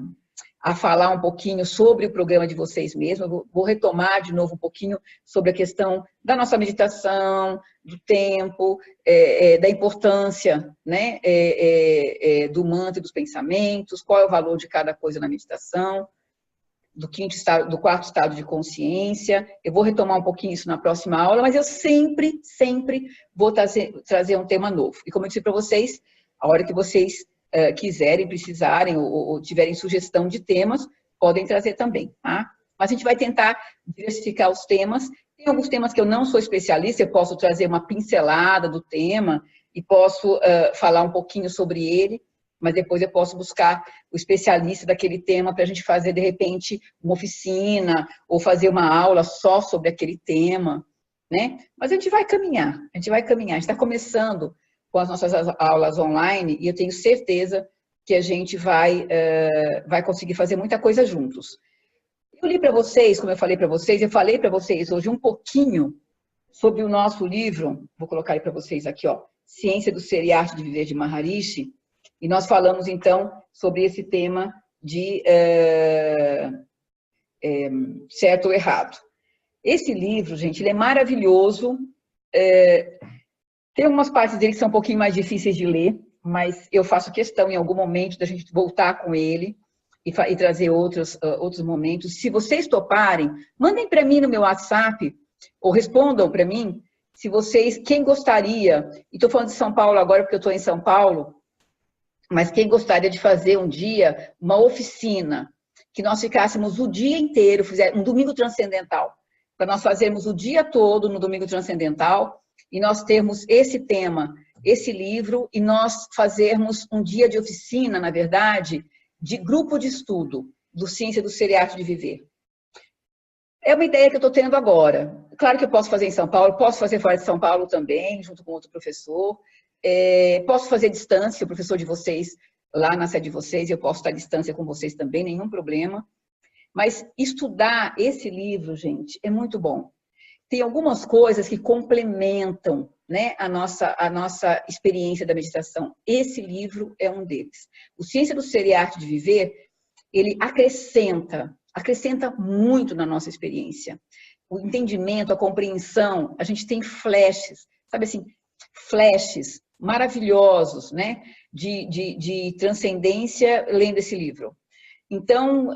falar um pouquinho sobre o programa de vocês mesmos. Eu vou retomar de novo um pouquinho sobre a questão da nossa meditação, do tempo, da importância, né, do mantra e dos pensamentos, qual é o valor de cada coisa na meditação, do 4º estado de consciência. Eu vou retomar um pouquinho isso na próxima aula, mas eu sempre vou trazer um tema novo. E como eu disse para vocês, a hora que vocês quiserem, precisarem ou tiverem sugestão de temas, podem trazer também, tá? Mas a gente vai tentar diversificar os temas. Tem alguns temas que eu não sou especialista, eu posso trazer uma pincelada do tema e posso falar um pouquinho sobre ele, mas depois eu posso buscar o especialista daquele tema para a gente fazer, de repente, uma oficina ou fazer uma aula só sobre aquele tema, né? Mas a gente vai caminhar, a gente está começando com as nossas aulas online e eu tenho certeza que a gente vai conseguir fazer muita coisa juntos. Eu li para vocês, como eu falei para vocês, hoje um pouquinho sobre o nosso livro, vou colocar aí para vocês aqui, ó, Ciência do Ser e Arte de Viver, de Maharishi, e nós falamos, então, sobre esse tema de certo ou errado. Esse livro, gente, ele é maravilhoso. Tem algumas partes dele que são um pouquinho mais difíceis de ler, mas eu faço questão, em algum momento, da gente voltar com ele e trazer outros momentos. Se vocês toparem, mandem para mim no meu WhatsApp, ou respondam para mim, se vocês, quem gostaria, e estou falando de São Paulo agora porque eu estou em São Paulo, mas quem gostaria de fazer um dia uma oficina, que nós ficássemos o dia inteiro, um domingo transcendental, para nós fazermos o dia todo no domingo transcendental, e nós termos esse tema, esse livro, e nós fazermos um dia de oficina, na verdade, de grupo de estudo do Ciência do Ser e Arte de Viver. É uma ideia que eu estou tendo agora. Claro que eu posso fazer em São Paulo, posso fazer fora de São Paulo também, junto com outro professor. Posso fazer distância, o professor de vocês, lá na sede de vocês, eu posso estar à distância com vocês também, nenhum problema. Mas estudar esse livro, gente, é muito bom. Tem algumas coisas que complementam, né, a nossa experiência da meditação. Esse livro é um deles. O Ciência do Ser e Arte de Viver, ele acrescenta muito na nossa experiência. O entendimento, a compreensão, a gente tem flashes, sabe assim, flashes maravilhosos, né, de transcendência lendo esse livro. Então,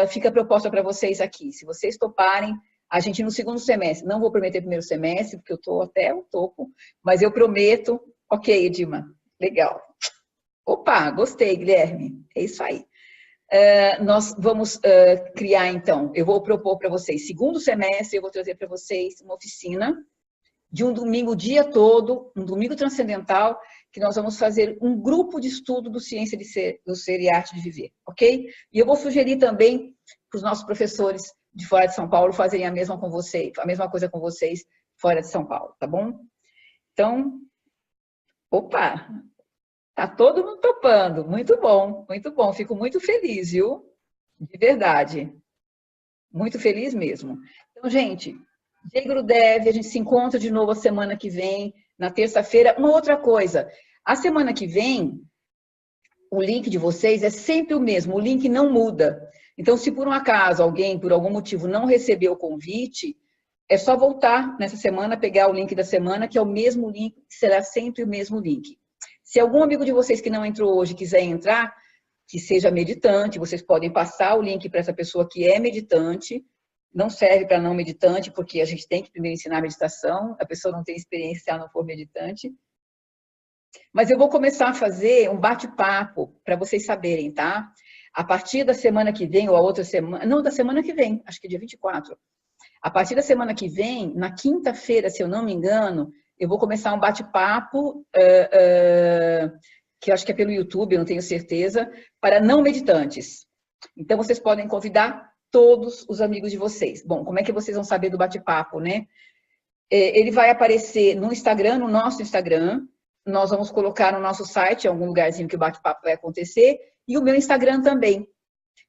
fica a proposta para vocês aqui. Se vocês toparem, a gente no segundo semestre, não vou prometer primeiro semestre, porque eu estou até o topo, mas eu prometo. Ok, Edima, legal. Opa, gostei, Guilherme, é isso aí. Nós vamos criar, então, eu vou propor para vocês, segundo semestre, eu vou trazer para vocês uma oficina de um domingo o dia todo, um domingo transcendental, que nós vamos fazer um grupo de estudo do Ciência do Ser e Arte de Viver, ok? E eu vou sugerir também para os nossos professores de fora de São Paulo fazerem a mesma coisa com vocês fora de São Paulo, tá bom? Então, opa, tá todo mundo topando, muito bom, fico muito feliz, viu? De verdade, muito feliz mesmo. Então, gente, Jay Gurudev, a gente se encontra de novo a semana que vem, na terça-feira. Uma outra coisa, a semana que vem, o link de vocês é sempre o mesmo, o link não muda. Então, se por um acaso alguém, por algum motivo, não recebeu o convite, é só voltar nessa semana, pegar o link da semana, que é o mesmo link, será sempre o mesmo link. Se algum amigo de vocês que não entrou hoje quiser entrar, que seja meditante, vocês podem passar o link para essa pessoa que é meditante. Não serve para não meditante, porque a gente tem que primeiro ensinar a meditação, a pessoa não tem experiência se ela não for meditante. Mas eu vou começar a fazer um bate-papo para vocês saberem, tá? A partir da semana que vem, ou a outra semana, não, da semana que vem, acho que dia 24. A partir da semana que vem, na quinta-feira, se eu não me engano, eu vou começar um bate-papo, que eu acho que é pelo YouTube, eu não tenho certeza, para não meditantes. Então, vocês podem convidar todos os amigos de vocês. Bom, como é que vocês vão saber do bate-papo, né? Ele vai aparecer no Instagram, no nosso Instagram. Nós vamos colocar no nosso site, em algum lugarzinho que o bate-papo vai acontecer. E o meu Instagram também.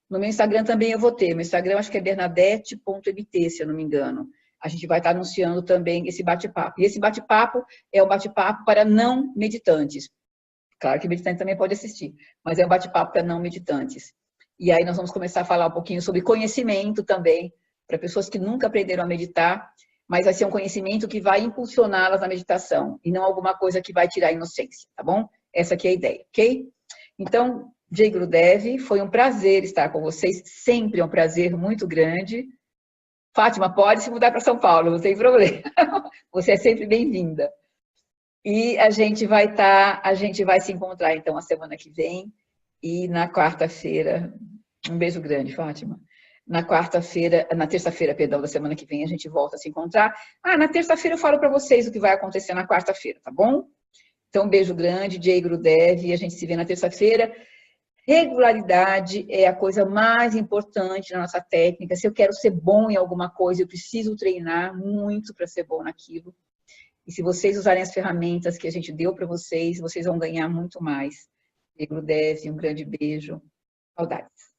No meu Instagram também eu vou ter. Meu Instagram acho que é bernadette.mt, se eu não me engano. A gente vai estar anunciando também esse bate-papo. E esse bate-papo é um bate-papo para não meditantes. Claro que meditante também pode assistir, mas é um bate-papo para não meditantes. E aí nós vamos começar a falar um pouquinho sobre conhecimento também, para pessoas que nunca aprenderam a meditar, mas vai ser um conhecimento que vai impulsioná-las na meditação, e não alguma coisa que vai tirar a inocência, tá bom? Essa aqui é a ideia, ok? Então, Jay Gurudev, foi um prazer estar com vocês, sempre é um prazer muito grande. Fátima, pode se mudar para São Paulo, não tem problema. Você é sempre bem-vinda. E a gente vai se encontrar, então, a semana que vem, e na quarta-feira, um beijo grande, Fátima. Na terça-feira, perdão, da semana que vem, a gente volta a se encontrar. Na terça-feira eu falo para vocês o que vai acontecer na quarta-feira, tá bom? Então, um beijo grande, Jay Gurudev, e a gente se vê na terça-feira. Regularidade é a coisa mais importante na nossa técnica. Se eu quero ser bom em alguma coisa, eu preciso treinar muito para ser bom naquilo. E se vocês usarem as ferramentas que a gente deu para vocês, vocês vão ganhar muito mais. Jay Gurudev, um grande beijo. Saudades.